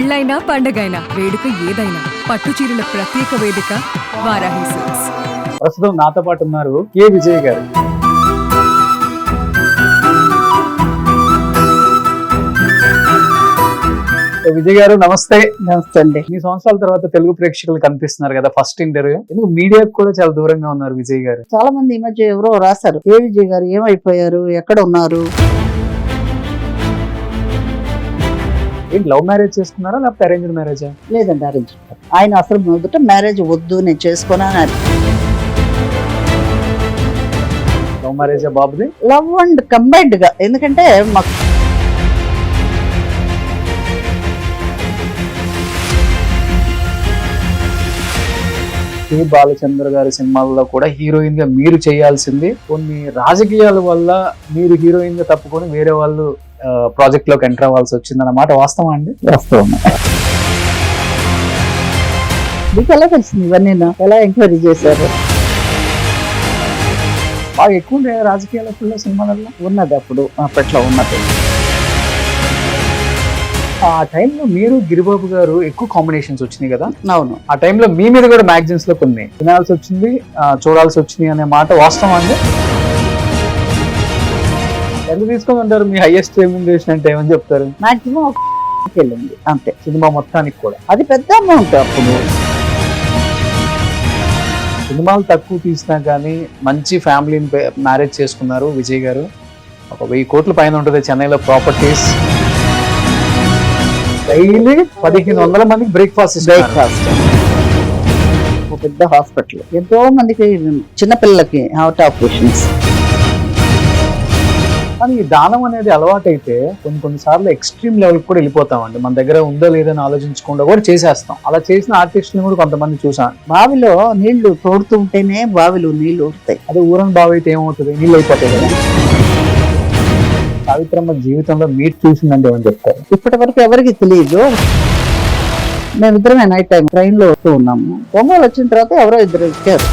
పెళ్ళైనా పండగైనా వేడుక ఏదైనా పట్టు చీరల ప్రత్యేక వేదిక వారాహి సిల్క్స్. ప్రస్తుతం నాతో పాటు ఉన్నారు కె విజయ్ గారు. విజయ్ గారు నమస్తే. నమస్తే అండి. ఈ సంవత్సరాల తర్వాత తెలుగు ప్రేక్షకులు కనిపిస్తున్నారు కదా, ఫస్ట్ ఇంటర్వ్యూ. ఎందుకు మీడియాకు కూడా చాలా దూరంగా ఉన్నారు విజయ్ గారు? చాలా మంది ఈ మధ్య ఎవరో రాశారు, ఏ విజయ్ గారు ఏమైపోయారు, ఎక్కడ ఉన్నారు? ఏంటి, లవ్ మ్యారేజ్ చేసుకున్నారా లేకపోతే అరేంజ్డ్ మ్యారేజా? లేదండి, అరేంజ్. ఆయన అసలు మొదట మ్యారేజ్ వద్దు, నేను చేసుకోనని. లవ్ మ్యారేజా బాబుది? లవ్ అండ్ కంబైన్డ్ గా, ఎందుకంటే మాకు కె బాలచంద్ర గారి సినిమాల్లో కూడా హీరోయిన్ గా మీరు చేయాల్సింది, కొన్ని రాజకీయాల వల్ల మీరు హీరోయిన్ గా తప్పుకొని వేరే వాళ్ళు ప్రాజెక్ట్ లోకి ఎంటర్ అవ్వాల్సి వచ్చింది అన్నమాట. వాస్తవం అండి? వాస్తవం. మీకు ఎలా తెలిసింది ఇవన్నీ? ఎలా ఎంక్వైరీ చేశారు? బాగా ఎక్కువ ఉండే రాజకీయాల సినిమాలలో ఉన్నది అప్పుడు, అప్పట్లో ఉన్నది. ఆ టైంలో మీరు గిరిబాబు గారు ఎక్కువ కాంబినేషన్స్ వచ్చినాయి కదా. అవును. ఆ టైంలో మీ మీద కూడా మ్యాగజైన్స్ లో కొన్ని వినాల్సి వచ్చింది, చూడాల్సి వచ్చింది అనే మాట వాస్తవం అండి? ఎంత తీసుకొని ఉంటారు మీ హైయెస్ట్ రెమ్యునరేషన్ అంటే? ఏమని చెప్తారు? మాక్సిమం వెళ్ళింది అంతే, సినిమా మొత్తానికి కూడా. అది పెద్ద అమౌంట్ అప్పుడు. సినిమాలు తక్కువ తీసినా కానీ మంచి ఫ్యామిలీని మ్యారేజ్ చేసుకున్నారు విజయ్ గారు. ఒక 1000 కోట్ల పైన ఉంటుంది చెన్నైలో ప్రాపర్టీస్. డైలీ 1500 మందికి బ్రేక్ఫాస్ట్. ఒక పెద్ద హాస్పిటల్, ఎంతో మందికి చిన్నపిల్లలకి హార్ట్ ఆపరేషన్స్. కానీ ఈ దానం అనేది అలవాటైతే కొన్నిసార్లు ఎక్స్ట్రీమ్ లెవెల్ కూడా వెళ్ళిపోతామండి. మన దగ్గర ఉందో లేదని ఆలోచించకుండా కూడా చేసేస్తాం. అలా చేసిన ఆర్టిస్టులు కూడా కొంతమంది చూసాను. బావిలో నీళ్లు తోడుతూ ఉంటేనే బావిలో నీళ్లు ఊరుతాయి. అదే ఊరని బావి అయితే ఏమవుతుంది, నీళ్ళు అయిపోతాయి కదా. సావిత్రమ్మ జీవితంలో మీరు చూసిందంటే ఏమని చెప్తారు? ఇప్పటి వరకు ఎవరికి తెలియదు. మేమిద్దరమే నైట్ టైం ట్రైన్ లో వస్తూ ఉన్నాము. ఒంగోలు వచ్చిన తర్వాత ఎవరో ఇద్దరు ఎక్కారు.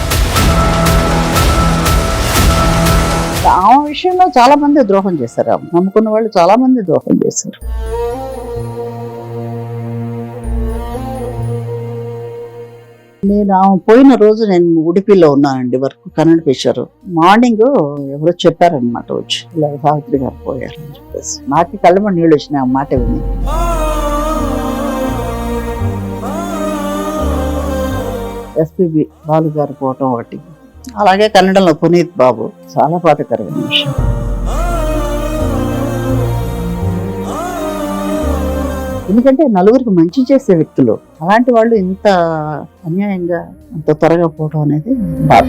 ఆ విషయంలో చాలా మంది ద్రోహం చేశారు. నమ్ముకున్న వాళ్ళు చాలా మంది ద్రోహం చేశారు. నేను పోయిన రోజు నేను ఉడిపిలో ఉన్నానండి, వర్క్ కన్నడ పిక్చర్. మార్నింగ్ ఎవరో చెప్పారనమాట వచ్చి, ఇలా సావిత్రి గారు పోయారు అని చెప్పేసి. నాకు కళ్ళమ నీళ్ళు వచ్చినాయి ఆ మాట విని. ఎస్పీబి బాలు గారు పోవటం ఒకటి, అలాగే కన్నడంలో పునీత్ బాబు. చాలా బాధకరమైన విషయం. ఎందుకంటే నలుగురికి మంచి చేసే వ్యక్తులు, అలాంటి వాళ్ళు ఇంత అన్యాయంగా అంత త్వరగా పోవడం అనేది బాధ.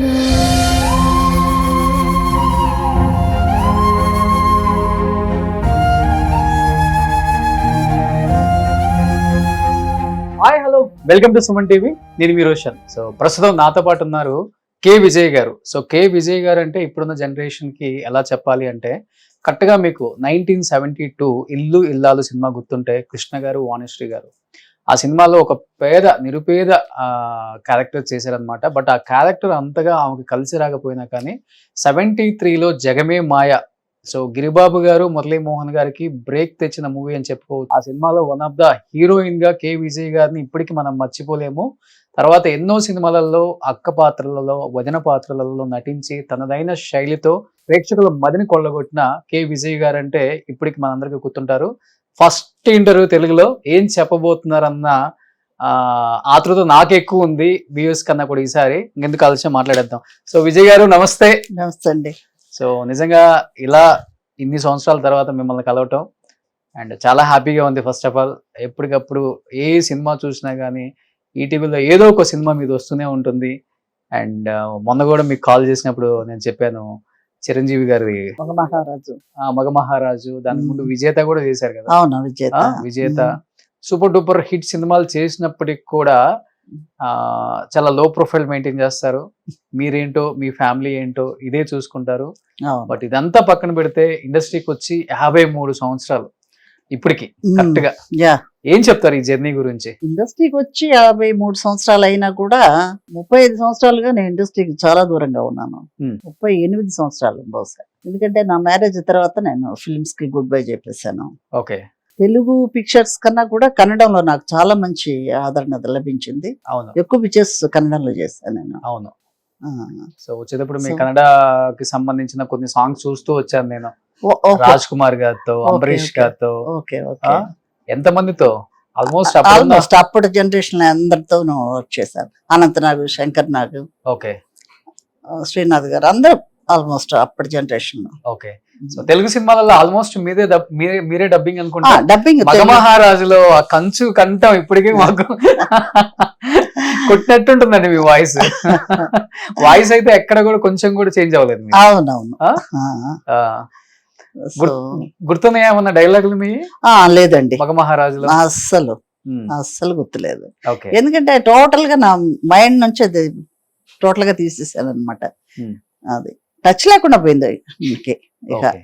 Hi, hello, welcome to Suman TV. నేను మీ రోషన్. సో ప్రస్తుతం నాతో పాటు ఉన్నారు కె విజయ్ గారు. సో కె విజయ్ గారు అంటే ఇప్పుడున్న జనరేషన్ కి ఎలా చెప్పాలి అంటే, కరెక్ట్గా మీకు 1972 ఇల్లు ఇల్లాలు సినిమా గుర్తుంటే కృష్ణ గారు, వాణిశ్రీ గారు ఆ సినిమాలో ఒక నిరుపేద క్యారెక్టర్ చేశారనమాట. బట్ ఆ క్యారెక్టర్ అంతగా ఆమెకు కలిసి రాకపోయినా కానీ 73లో జగమే మాయ, సో గిరిబాబు గారు, మురళీమోహన్ గారికి బ్రేక్ తెచ్చిన మూవీ అని చెప్పుకోవచ్చు. ఆ సినిమాలో వన్ ఆఫ్ ద హీరోయిన్ గా కె విజయ్ గారిని ఇప్పటికీ మనం మర్చిపోలేము. తర్వాత ఎన్నో సినిమాలలో అక్క పాత్రలలో, వదిన పాత్రలలో నటించి తనదైన శైలితో ప్రేక్షకుల మదిని కొల్లగొట్టిన కె విజయ్ గారు అంటే ఇప్పటికి మనందరికీ గుర్తుంటారు. ఫస్ట్ ఇంటర్వ్యూ తెలుగులో ఏం చెప్పబోతున్నారన్న ఆతృత నాకు ఎక్కువ ఉంది, వ్యూస్ కన్నా కూడా. ఈసారి ఇంకెందుకు ఆలోచన మాట్లాడేద్దాం. సో విజయ్ గారు నమస్తే. నమస్తే అండి. సో నిజంగా ఇలా ఇన్ని సంవత్సరాల తర్వాత మిమ్మల్ని కలవటం అండ్ చాలా హ్యాపీగా ఉంది. ఫస్ట్ ఆఫ్ ఆల్, ఎప్పటికప్పుడు ఏ సినిమా చూసినా కానీ ఈటీవీలో ఏదో ఒక సినిమా మీద వస్తూనే ఉంటుంది. అండ్ మొన్న కూడా మీకు కాల్ చేసినప్పుడు నేను చెప్పాను, చిరంజీవి గారి మగమహారాజు, దానికి ముందు విజేత కూడా చేశారు కదా. అవునా, విజేత సూపర్ డూపర్ హిట్ సినిమాలు చేసినప్పటికి కూడా చాలా లో ప్రొఫైల్ మెయింటైన్ చేస్తారు. మీరేంటో, మీ ఫ్యామిలీ ఏంటో ఇదే చూసుకుంటారు. బట్ ఇదంతా పక్కన పెడితే ఇండస్ట్రీకి వచ్చి 53 సంవత్సరాలు ఇప్పటికి కరెక్ట్ గా. ఏం చెప్తారు ఈ జర్నీ గురించి? ఇండస్ట్రీకి వచ్చి 53 సంవత్సరాలు అయినా కూడా 35 సంవత్సరాలుగా నేను ఇండస్ట్రీకి చాలా దూరంగా ఉన్నాను. 38 సంవత్సరాలు బహుశా. ఎందుకంటే నా మ్యారేజ్ తర్వాత నేను ఫిల్మ్స్ కి గుడ్ బై చెప్పేశాను. ఓకే. తెలుగు పిక్చర్స్ కన్నా కూడా కన్నడంలో నాకు చాలా మంచి ఆదరణ లభించింది. అవును ఎక్కువ పిక్చర్స్ కన్నడంలో చేశాను నేను. అవును. ఆ. సో వచ్చేటప్పుడు మీ So- కన్నడకి సంబంధించిన కొన్ని సాంగ్స్ చూస్తూ వచ్చాను నేను. ఓకే రాజ్ కుమార్ గారితో, అంబరీష్ okay. గారితో, ఓకే ఆ, ఓకే. ఎంత మందితో ఆల్మోస్ట్ ఆల్మోస్ట్ అప్పటి జనరేషన్ అందరితోనూ వర్క్ చేశాను. అనంత్ నాగ్, శంకర్ నాగ్, ఓకే శ్రీనాథ్ గారు అందరూ ఆల్మోస్ట్ అప్పటి జనరేషన్ లో. ఓకే. సో తెలుగు సినిమాలలో ఆల్మోస్ట్ మీరే డబ్బింగ్ అనుకుంటా. డబ్బింగ్ మగమహారాజులో ఆ కంచు కంఠం ఇప్పటికీ మాకు కొట్టినట్టుంటుందండి మీ వాయిస్. వాయిస్ అయితే ఎక్కడ కూడా కొంచెం కూడా చేంజ్ అవ్వలేదు మీది. అవునవును. ఆ? ఆ, సో గుర్తున్నాయా ఏమన్నా డైలాగులు మీ లేదండి, మగమహారాజులో? అస్సలు గుర్తులేదు. ఓకే ఎందుకంటే టోటల్ గా నా మైండ్ నుంచి అది టోటల్ గా తీసేసాను అనమాట. Hmm. అది టచ్ లేకుండా పోయింది ఇంకే ఇక. ఓకే.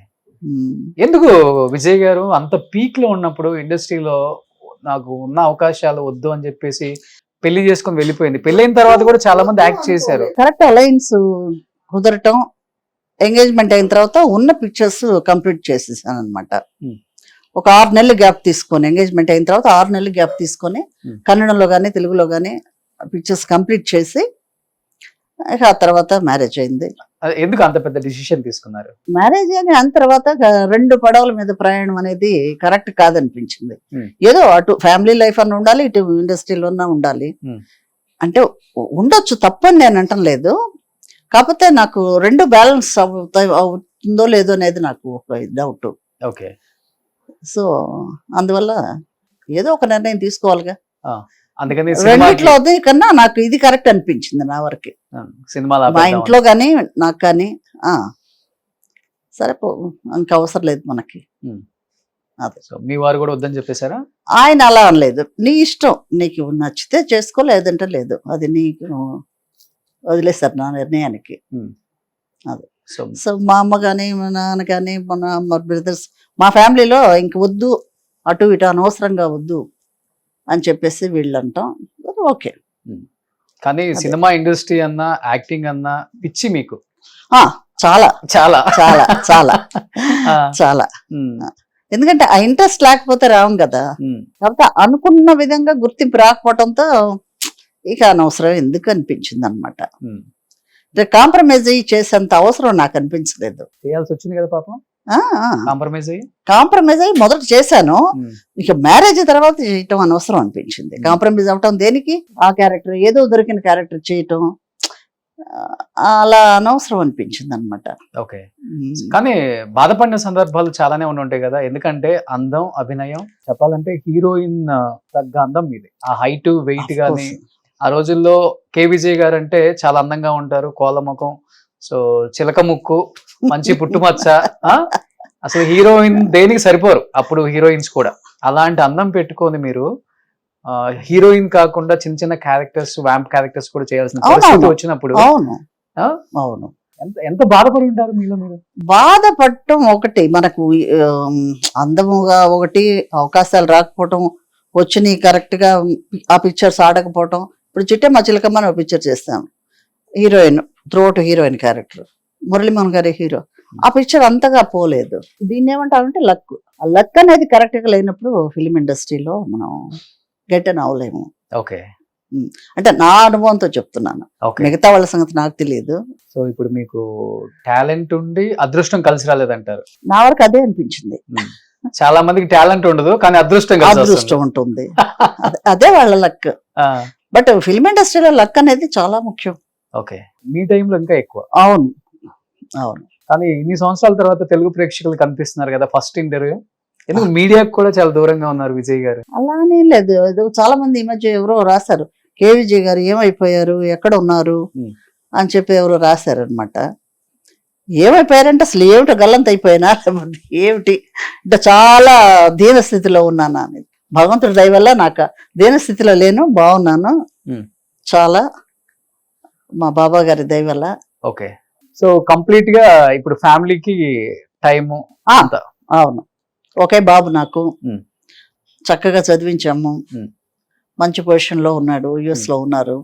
ఎందుకు విజయ్ గారు అంత పీక్ లో ఉన్నప్పుడు ఇండస్ట్రీలో నాకు ఉన్న అవకాశాలు వద్దు అని చెప్పేసి పెళ్లి చేసుకొని వెళ్ళిపోయింది. పెళ్ళైన తర్వాత కూడా చాలా మంది యాక్ట్ చేశారు. కరెక్ట్ అలయన్స్ కుదరటం, ఎంగేజ్మెంట్ అయిన తర్వాత ఉన్న పిక్చర్స్ కంప్లీట్ చేసేసాను అనమాట. Hmm. ఒక 6 నెలలు గ్యాప్ తీసుకొని, ఎంగేజ్మెంట్ అయిన తర్వాత 6 నెలలు గ్యాప్ తీసుకొని Hmm. కన్నడంలో కానీ తెలుగులో కానీ పిక్చర్స్ కంప్లీట్ చేసి ఇక ఆ తర్వాత మ్యారేజ్ అయింది. అది ఎందుకు అంత పెద్ద డిసిషన్ తీసుకున్నారు? మ్యారేజ్ అయిన తర్వాత 2 పడవల మీద ప్రయాణం అనేది కరెక్ట్ కాదనిపించింది. Hmm. ఏదో అటు ఫ్యామిలీ లైఫ్ అన్న ఉండాలి, ఇటు ఇండస్ట్రీలో ఉండాలి. Hmm. అంటే ఉండొచ్చు, తప్పని నేను అంటం లేదు. కాకపోతే నాకు 2 బ్యాలెన్స్ అవుతుందో లేదో అనేది నాకు ఒక డౌట్. ఓకే. సో అందువల్ల ఏదో ఒక నిర్ణయం తీసుకోవాలిగా. అందుకని రెండిట్లో కన్నా నాకు ఇది కరెక్ట్ అనిపించింది నా వరకు. సినిమా మా ఇంట్లో కానీ నాకు కానీ సరే ఇంకా అవసరం లేదు మనకి. సో మీ వారు కూడా వద్దని చెప్పేశారా? ఆయన అలా అనలేదు, నీ ఇష్టం, నీకు నచ్చితే చేసుకో, లేదంటే లేదు, అది నీకు వదిలేస్తారు నా నిర్ణయానికి. అది సో మా అమ్మ కానీ మా నాన్న కానీ మా బ్రదర్స్, మా ఫ్యామిలీలో ఇంక వద్దు, అటు ఇటు అనవసరంగా వద్దు అని చెప్పేసి వీళ్ళు అంటాం. ఓకే. కానీ సినిమా ఇండస్ట్రీ అన్నా యాక్టింగ్ అన్నా పిచ్చి మీకు? చాలా చాలా చాలా చాలా ఆ, చాలా. ఉమ్, ఎందుకంటే ఆ ఇంట్రెస్ట్ లేకపోతే రావు కదా. ఉమ్, కాకపోతే అనుకున్న విధంగా గుర్తింపు రాకపోవడంతో ఇక అనవసరం ఎందుకు అనిపించింది అనమాట. ఉమ్. కాంప్రమైజ్ అయ్యి చేసేంత అవసరం నాకు అనిపించలేదు. చేయాల్సి వచ్చింది కదా పాపం, కాంప్రమైజ్ అయ్యి. కాంప్రమైజ్ అయ్యి మొదట చేశాను, ఉమ్, ఇక మ్యారేజ్ తర్వాత చేయటం అనవసరం అనిపించింది. కాంప్రమైజ్ అవటం దేనికి? ఆ క్యారెక్టర్ ఏదో దొరికిన క్యారెక్టర్ చేయటం అలా అనవసరం అనిపించింది అనమాట. ఓకే. కానీ బాధపడిన సందర్భాలు చాలానే ఉంటాయి కదా, ఎందుకంటే అందం, అభినయం చెప్పాలంటే హీరోయిన్ తగ్గ అందం మీది. ఆ హైట్, వెయిట్ గానీ ఆ రోజుల్లో కే విజయ్ గారు అంటే చాలా అందంగా ఉంటారు, కోలముఖం, సో చిలక ముక్కు, మంచి పుట్టుమచ్చ. అసలు హీరోయిన్ దేనికి సరిపోరు అప్పుడు హీరోయిన్స్ కూడా. అలాంటి అందం పెట్టుకొని మీరు హీరోయిన్ కాకుండా చిన్న చిన్న క్యారెక్టర్స్, వ్యాంప్ క్యారెక్టర్స్ కూడా చేయాల్సిన పరిస్థితి వచ్చినప్పుడు అవును అవును ఎంత బాధపడి ఉంటారు మీలో మీరు? బాధపడటం ఒకటి, మనకు అందముగా ఒకటి, అవకాశాలు రాకపోవటం, వచ్చి కరెక్ట్ గా ఆ పిక్చర్స్ ఆడకపోవటం. ఇప్పుడు చిట్టే చిలకమ్మ అని ఒక పిక్చర్ చేస్తాం, heroine throughout heroine character, Muralimohan గారి హీరో. ఆ పిక్చర్ అంతగా పోలేదు. దీన్ని ఏమంటారంటే లక్. ఆ లక్ అనేది కరెక్ట్ గా లేనప్పుడు ఫిలిం ఇండస్ట్రీలో మనం గెట్ అని అవ్వలేము. ఓకే. అంటే నా అనుభవంతో చెప్తున్నాను, మిగతా వాళ్ళ సంగతి నాకు తెలియదు. సో ఇప్పుడు మీకు టాలెంట్ ఉండి అదృష్టం కలిసి రాలేదంటారు? నా వరకు అదే అనిపించింది. చాలా మందికి టాలెంట్ ఉండదు కానీ అదృష్టం ఉంటుంది. అదే వాళ్ళ లక్. బట్ ఫిల్మ్ ఇండస్ట్రీలో లక్ అనేది చాలా ముఖ్యం. ఓకే. మీ టైంలో ఇంకా ఎక్కువ. అవును అవును. కానీ ఇన్ని సంవత్సరాల తర్వాత తెలుగు ప్రేక్షకులు కనిపిస్తున్నారు కదా, ఫస్ట్ ఇంటర్వ్యూ ఎందుకు మీడియాకు కూడా చాలా దూరంగా ఉన్నారు విజయ్ గారు? అలానే లేదు, చాలా మంది ఈ మధ్య ఎవరో రాశారు, కే విజయ్ గారు ఏమైపోయారు, ఎక్కడ ఉన్నారు అని చెప్పి ఎవరో రాశారు అనమాట. ఏమైపోయారంటే అసలు ఏమిటో గల్లంత అయిపోయినా లేకపోతే ఏమిటి అంటే చాలా దీనస్థితిలో ఉన్నాను అని. భగవంతుడి దయ వల్ల నాకు దీనస్థితిలో లేను, బాగున్నాను చాలా, మా బాబా గారి దయ వల్ల. ఓకే. సో కంప్లీట్ గా ఇప్పుడు ఫ్యామిలీకి టైము? అవును. ఒకే బాబు నాకు, చక్కగా చదివించాము, మంచి పొజిషన్ లో ఉన్నాడు, యుఎస్ లో ఉన్నారు.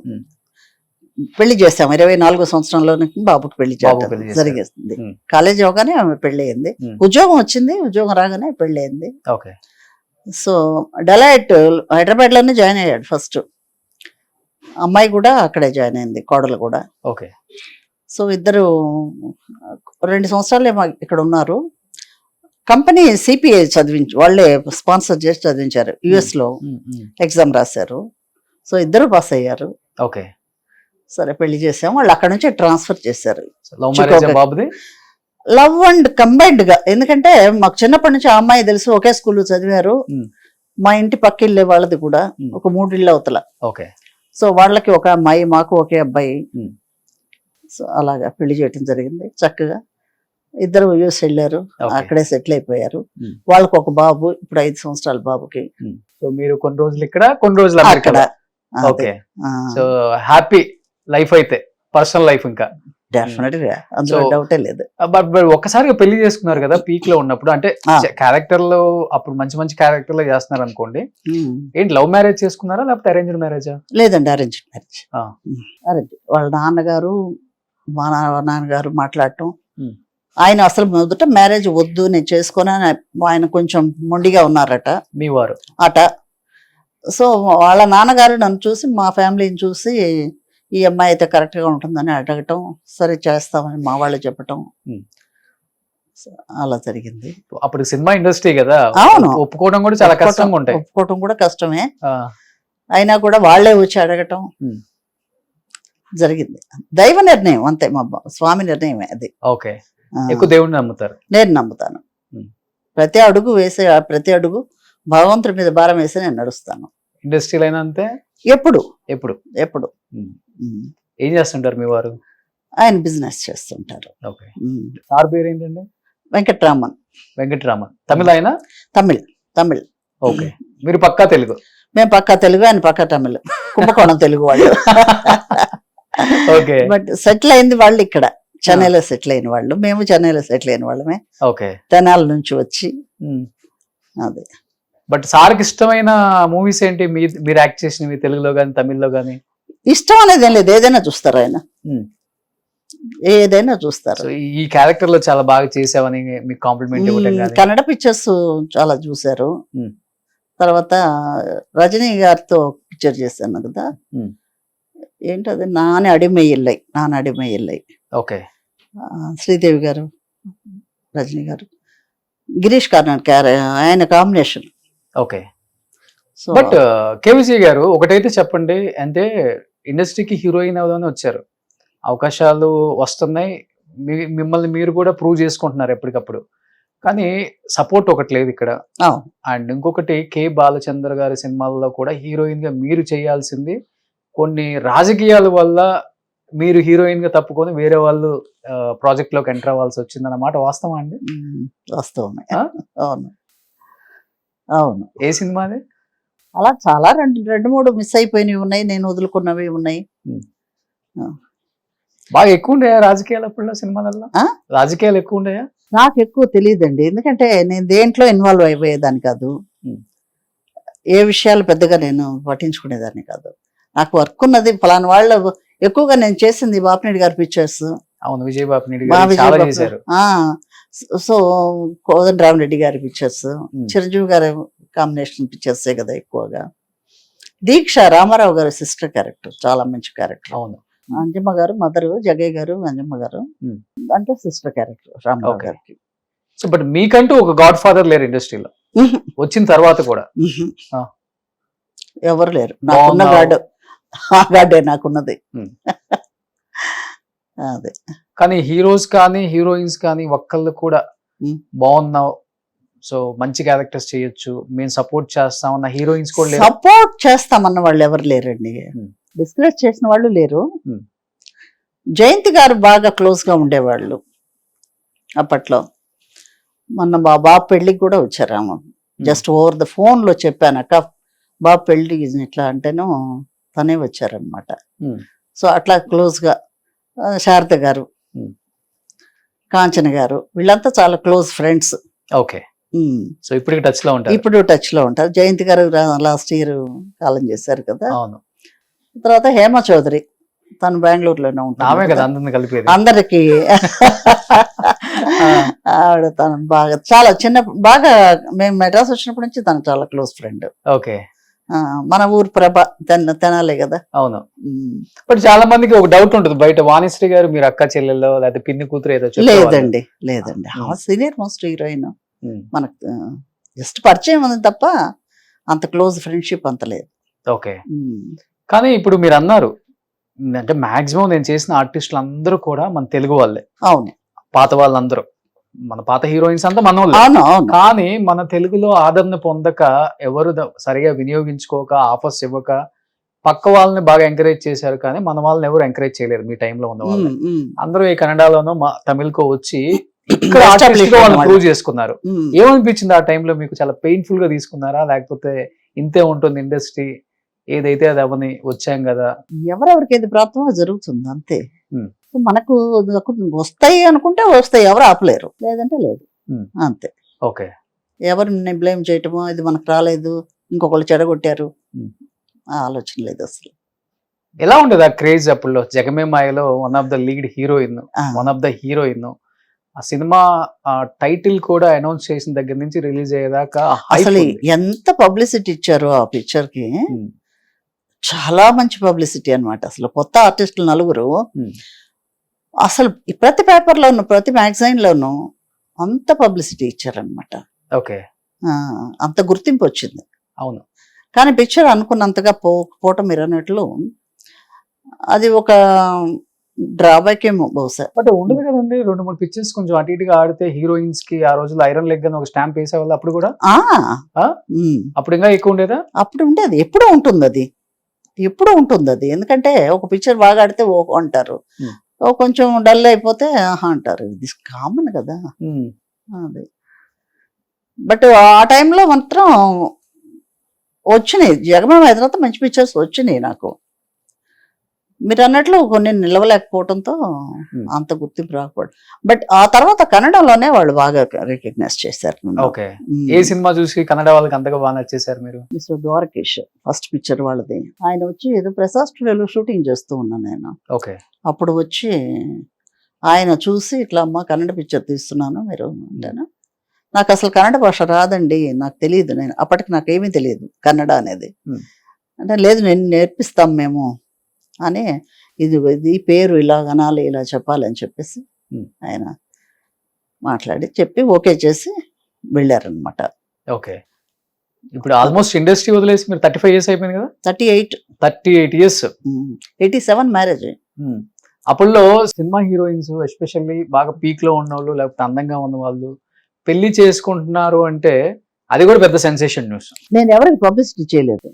పెళ్లి చేసాము 24వ సంవత్సరంలోనే బాబుకి పెళ్లి జరిగేస్తుంది. కాలేజీ అవగానే ఆమె పెళ్లి అయింది, ఉద్యోగం వచ్చింది, ఉద్యోగం రాగానే పెళ్లి అయింది. ఓకే. సో డెలైట్ హైదరాబాద్లోనే జాయిన్ అయ్యాడు ఫస్ట్. అమ్మాయి కూడా అక్కడే జాయిన్ అయింది, కోడలు కూడా. ఓకే. సో ఇద్దరు 2 సంవత్సరాలే ఇక్కడ ఉన్నారు. కంపెనీ సిపిఐ వాళ్ళే స్పాన్సర్ చేసి చదివించారు. యుఎస్ లో ఎగ్జామ్ రాశారు. సో ఇద్దరు పాస్ అయ్యారు. ఓకే. సరే పెళ్లి చేసాం. వాళ్ళు అక్కడ నుంచి ట్రాన్స్ఫర్ చేశారు. లవ్ మ్యారేజ్ బాబుది? లవ్ అండ్ కంబైన్డ్ గా. ఎందుకంటే మాకు చిన్నప్పటి నుంచి ఆ అమ్మాయి తెలుసు, ఒకే స్కూల్లో చదివారు. మా ఇంటి పక్క ఇల్లే వాళ్ళది కూడా, ఒక 3 ఇళ్ళ అవతల. ఓకే. సో వాళ్ళకి ఒక అమ్మాయి, మాకు ఒకే అబ్బాయి. సో అలాగా పెళ్లి చేయటం జరిగింది చక్కగా. ఇద్దరు యూఎస్ వెళ్ళారు, అక్కడే సెటిల్ అయిపోయారు. వాళ్ళకి ఒక బాబు, ఇప్పుడు 5 సంవత్సరాల బాబుకి. సో మీరు కొన్ని రోజులు ఇక్కడ, కొన్ని రోజులు అక్కడ. ఓకే. సో హ్యాపీ లైఫ్ అయితే, పర్సనల్ లైఫ్ ఇంకా డెఫినెట్ గా, అందులో డౌటే లేదు. బట్ ఒక్కసారిగా పెళ్లి చేసుకున్నారు కదా పీక్ లో ఉన్నప్పుడు, అంటే క్యారెక్టర్ లో అప్పుడు మంచి మంచి క్యారెక్టర్ లో చేస్తున్నారు అనుకోండి. ఏంటి లవ్ మ్యారేజ్ చేసుకున్నారా లేకపోతే అరేంజ్డ్ మ్యారేజా? లేదండి, అరేంజ్డ్ మ్యారేజ్. అరేంజ్. వాళ్ళ నాన్నగారు, మా నాన్నగారు మాట్లాడటం. ఆయన అసలు మొదట మ్యారేజ్ వద్దు, నేను చేసుకుని, ఆయన కొంచెం మొండిగా ఉన్నారట మీ వారు అట. సో వాళ్ళ నాన్నగారు నన్ను చూసి, మా ఫ్యామిలీని చూసి, ఈ అమ్మాయి అయితే కరెక్ట్ గా ఉంటుందని అడగటం, సరే చేస్తామని మా వాళ్ళు చెప్పటం, అలా జరిగింది. అప్పుడు సినిమా ఇండస్ట్రీ కదా, అవును, ఒప్పుకోవడం కూడా చాలా కష్టంగా ఉంటాయి. ఒప్పుకోవడం కూడా కష్టమే. అయినా కూడా వాళ్ళే వచ్చి అడగటం జరిగింది. దైవ నిర్ణయం అంతే, మా స్వామి నిర్ణయమే అది. ఓకే. ఎక్కువ దేవుడిని నమ్ముతారు? నేను నమ్ముతాను. ప్రతి అడుగు వేసే, ప్రతి అడుగు భగవంతుడి మీద భారం వేసి నేను నడుస్తాను. ఇండస్ట్రీలో అయినా అంతే? ఎప్పుడు ఎప్పుడు ఎప్పుడు. ఏం చేస్తుంటారు మీ వారు? ఆయన బిజినెస్ చేస్తుంటారు. ఓకే. సార్ పేరు ఏంటండి? వెంకట్రామన్. వెంకట్రామన్. తమిళ ఆయన? తమిళ్. ఓకే. మీరు పక్కా తెలుగు? మేము పక్కా తెలుగు, ఆయన పక్కా తమిళ్. కుంభకోణం తెలుగు వాళ్ళు. ఓకే. బట్ సెటిల్ అయింది వాళ్ళు ఇక్కడ, చెన్నైలో సెటిల్ అయిన వాళ్ళు. మేము చెన్నైలో సెటిల్ అయిన వాళ్ళమే. ఓకే. తెనాల నుంచి వచ్చి. అదే. బట్ సార్కి ఇష్టమైన మూవీస్ ఏంటి మీరు యాక్ట్ చేసినవి, తెలుగులో గానీ తమిళ్లో గానీ? ఇష్టం అనేది ఏం లేదు, ఏదైనా చూస్తారు ఆయన, ఏదైనా చూస్తారు. ఈ క్యారెక్టర్ లో చాలా బాగా చేసావని మీకు కాంప్లిమెంట్ ఇవ్వడం గానీ? కన్నడ పిక్చర్స్ చాలా చూసారు. తర్వాత రజనీ గారితో పిక్చర్ చేశాను కదా, ఏంటది, నాని అడిమై ఇల్లై. ఓకే. శ్రీదేవి గారు, రజనీ గారు, గిరీష్ కార్నాడ్ ఆయన combination. Okay. But K Vijay గారు ఒకటైతే చెప్పండి, అంటే ఇండస్ట్రీకి హీరోయిన్ అవుదామని వచ్చారు, అవకాశాలు వస్తున్నాయి, మిమ్మల్ని మీరు కూడా ప్రూవ్ చేసుకుంటున్నారు ఎప్పటికప్పుడు, కానీ సపోర్ట్ ఒకటి లేదు ఇక్కడ. అండ్ ఇంకొకటి, కే బాలచంద్ర గారి సినిమాల్లో కూడా హీరోయిన్ గా మీరు చేయాల్సింది, కొన్ని రాజకీయాల వల్ల మీరు హీరోయిన్ గా తప్పుకొని వేరే వాళ్ళు ప్రాజెక్ట్ లోకి ఎంటర్ అవ్వాల్సి వచ్చింది అన్నమాట. వాస్తవం అండి? వాస్తవమే. అవును. ఏ సినిమా అది? అలా చాలా 2-3 మిస్ అయిపోయినవి ఉన్నాయి, నేను వదులుకున్నవి ఉన్నాయి. బాగా ఎక్కువ ఉండయా రాజకీయాలు అప్పుడు సినిమాలలో? రాజకీయాలు ఎక్కువ ఉండయా? నాకు ఎక్కువ తెలియదండి, ఎందుకంటే నేను దేంట్లో ఇన్వాల్వ్ అయిపోయేదాన్ని కాదు, ఏ విషయాలు పెద్దగా నేను పట్టించుకునేదాన్ని కాదు. నాకు వర్క్ ఉన్నది, ఫలానా వాళ్ళు. ఎక్కువగా నేను చేసింది బాపినేడి గారి పిక్చర్స్. అవును, విజయ్ బాపినేడి గారు చాలా చేశారు. సో కోదండరామరెడ్డి గారి పిక్చర్స్, చిరంజీవి గారి కాంబినేషన్ పిక్చర్సే కదా ఎక్కువగా. దీక్ష రామారావు గారి సిస్టర్ క్యారెక్టర్ చాలా మంచి క్యారెక్టర్. అవును. అంజమ్మ గారు మదరు, జగయ్య గారు, అంజమ్మ గారు అంటే సిస్టర్ క్యారెక్టర్ రామారావు గారికి. సో బట్ మీకంటూ ఒక గాడ్ ఫాదర్ లేరు ఇండస్ట్రీలో వచ్చిన తర్వాత కూడా? ఎవరు లేరు, నాకున్న గాడ్, ఆ గాడే నాకున్నది. అదే. కానీ హీరోస్ కానీ హీరోయిన్స్ కానీ ఒక్కళ్ళు కూడా బాగున్నావు, సో మంచి క్యారెక్టర్స్ చేయొచ్చు, మేము సపోర్ట్ చేస్తామన్న హీరోయిన్స్ కూడా లేరు? సపోర్ట్ చేస్తామన్న వాళ్ళు ఎవరు లేరండి, డిస్కరేజ్ చేసిన వాళ్ళు లేరు. జయంతి గారు బాగా క్లోజ్ గా ఉండేవాళ్ళు అప్పట్లో. మొన్న బాబు పెళ్లికి కూడా వచ్చారు, జస్ట్ ఓవర్ ద ఫోన్ లో చెప్పాను, అక్క బాబు పెళ్లి ఇట్లా అంటేనో తనే వచ్చారనమాట. సో అట్లా క్లోజ్ గా. శారద గారు, కాంచన గారు, వీళ్ళంతా చాలా క్లోజ్ ఫ్రెండ్స్. ఓకే. సో ఇప్పుడు టచ్ లో ఉంటారు? ఇప్పుడు టచ్ లో ఉంటారు. జయంతి గారు లాస్ట్ ఇయర్ కాలం చేశారు కదా. అవును. తర్వాత హేమ చౌదరి, తను బెంగళూరులోనే ఉంటారు. అందరికి ఆవిడ తను బాగా చాలా చిన్న బాగా మేము మెడ్రాస్ వచ్చినప్పటి నుంచి తను చాలా క్లోజ్ ఫ్రెండ్. ఓకే. మన ఊరు ప్రభ తెనాలే కదా. అవును. బట్ చాలా మందికి ఒక డౌట్ ఉంటుంది బయట, వాణిశ్రీ గారు మీరు అక్క చెల్లెల్లో లేకపోతే పిన్ని కూతురు ఏదో లేదండి లేదండి, సీనియర్ మోస్ట్ హీరోయిన్. మనకు జస్ట్ పరిచయం ఉంది తప్ప అంత క్లోజ్ ఫ్రెండ్షిప్ అంత లేదు. ఓకే. కానీ ఇప్పుడు మీరు అన్నారు అంటే మాక్సిమం నేను చేసిన ఆర్టిస్టులు అందరూ కూడా మన తెలుగు వాళ్ళే. అవును. పాత వాళ్ళందరూ మన పాత హీరోయిన్స్ అంతా మన వాళ్ళు. అవును అవును. కానీ మన తెలుగులో ఆదరణ పొందక ఎవరు సరిగా వినియోగించుకోక ఆఫర్స్ ఇవ్వక పక్క వాళ్ళని బాగా ఎంకరేజ్ చేశారు, కానీ మన వాళ్ళని ఎవరు ఎంకరేజ్ చేయలేరు మీ టైంలో ఉన్న వాళ్ళు. అందరూ ఈ కన్నడలోనో తమిళ్కో వచ్చి ఇక్కడ ఆర్టిస్ట్ వాళ్ళు ప్రూవ్ చేసుకున్నారు. ఏమనిపించింది ఆ టైంలో మీకు? చాలా పెయిన్ఫుల్ గా తీసుకున్నారా, లేకపోతే ఇంతే ఉంటుంది ఇండస్ట్రీ ఏదైతే అది అవని వచ్చాం కదా? ఎవరెవరికి ఏది ప్రాప్తమో జరుగుతుంది అంతే. మనకు వస్తాయి అనుకుంటే వస్తాయి, ఎవరు ఆపలేరు, లేదంటే లేదు అంతే. ఓకే. ఎవరిని బ్లేమ్ చేయటమో ఇది మనకు రాలేదు ఇంకొకళ్ళు చెడగొట్టారు ఆలోచన లేదు అసలు. ఎలా ఉండేది ఆ క్రేజ్ అప్పుడు? జగమే మాయలో one of the lead heroine, one of the heroine. ఆ సినిమా టైటిల్ కూడా అనౌన్స్ చేసిన దగ్గర నుంచి రిలీజ్ అయ్యేదాకా అసలు ఎంత పబ్లిసిటీ ఇచ్చారు ఆ పిక్చర్ కి. చాలా మంచి పబ్లిసిటీ అన్నమాట. అసలు కొత్త ఆర్టిస్టులు నలుగురు అసలు ప్రతి పేపర్ లోను ప్రతి మ్యాగజైన్ లోను అంత పబ్లిసిటీ ఇచ్చారనమాట. ఓకే. అంత గుర్తింపు వచ్చింది. అవును. కానీ పిక్చర్ అనుకున్నంతగా పోవటం మీరు అన్నట్లు అది ఒక డ్రాబ్యాక్ ఏమో బహుశా. బట్ ఉండదు కదండి, 2-3 పిక్చర్స్ కొంచెం అటు ఇటుగా ఆడితే హీరోయిన్స్ కి ఆ రోజుల్లో ఐరన్ లెగ్ అని ఒక స్టాంప్ వేసేవాళ్ళు. అప్పుడు కూడా అప్పుడు ఇంకా ఎక్కువ ఉండేదా? అప్పుడు ఉండేది, ఎప్పుడూ ఉంటుంది అది, ఎప్పుడూ ఉంటుంది అది. ఎందుకంటే ఒక పిక్చర్ బాగా ఆడితే ఓ అంటారు, కొంచెం డల్ అయిపోతే ఆహా అంటారు. ఇది కామన్ కదా అది. బట్ ఆ టైంలో మాత్రం వచ్చినాయి, జగమే తర్వాత మంచి పిక్చర్స్ వచ్చినాయి నాకు. మీరు అన్నట్లు కొన్ని నిలవలేకపోవడంతో అంత గుర్తింపు రాకపోవడం. బట్ ఆ తర్వాత కన్నడలోనే వాళ్ళు బాగా రికగ్నైజ్ చేశారు. ఓకే. ఏ సినిమా చూసి కన్నడ వాళ్ళకి అంతగా బాగా నచ్చేసారు మీరు? మిస్టర్ ద్వారకేష్ ఫస్ట్ పిక్చర్ వాళ్ళది. ఆయన వచ్చి ఏదో ప్రసాద్ స్టూడియోలో షూటింగ్ చేస్తూ ఉన్నాను నేను. ఓకే. అప్పుడు వచ్చి ఆయన చూసి ఇట్లా అమ్మ కన్నడ పిక్చర్ తీస్తున్నాను మీరు అంటేనా, నాకు అసలు కన్నడ భాష రాదండి, నాకు తెలియదు, నేను అప్పటికి నాకేమీ తెలియదు కన్నడ అనేది. అంటే లేదు నేను నేర్పిస్తాం మేము అని, ఇది పేరు ఇలా అనాలి ఇలా చెప్పాలి అని చెప్పేసి ఆయన మాట్లాడి చెప్పి ఓకే చేసి వెళ్ళారనమాట. ఓకే. ఇప్పుడు ఆల్మోస్ట్ ఇండస్ట్రీ వదిలేసి మీరు 35 years అయిపోయింది కదా? 38 years. 87 మ్యారేజ్. అప్పుడులో సినిమా హీరోయిన్స్ ఎస్పెషల్లీ బాగా పీక్ లో ఉన్న వాళ్ళు లేకపోతే అందంగా ఉన్న వాళ్ళు పెళ్లి చేసుకుంటున్నారు అంటే అది కూడా పెద్ద సెన్సేషన్ న్యూస్. నేను ఎవరికి పబ్లిసిటీ చేయలేదు,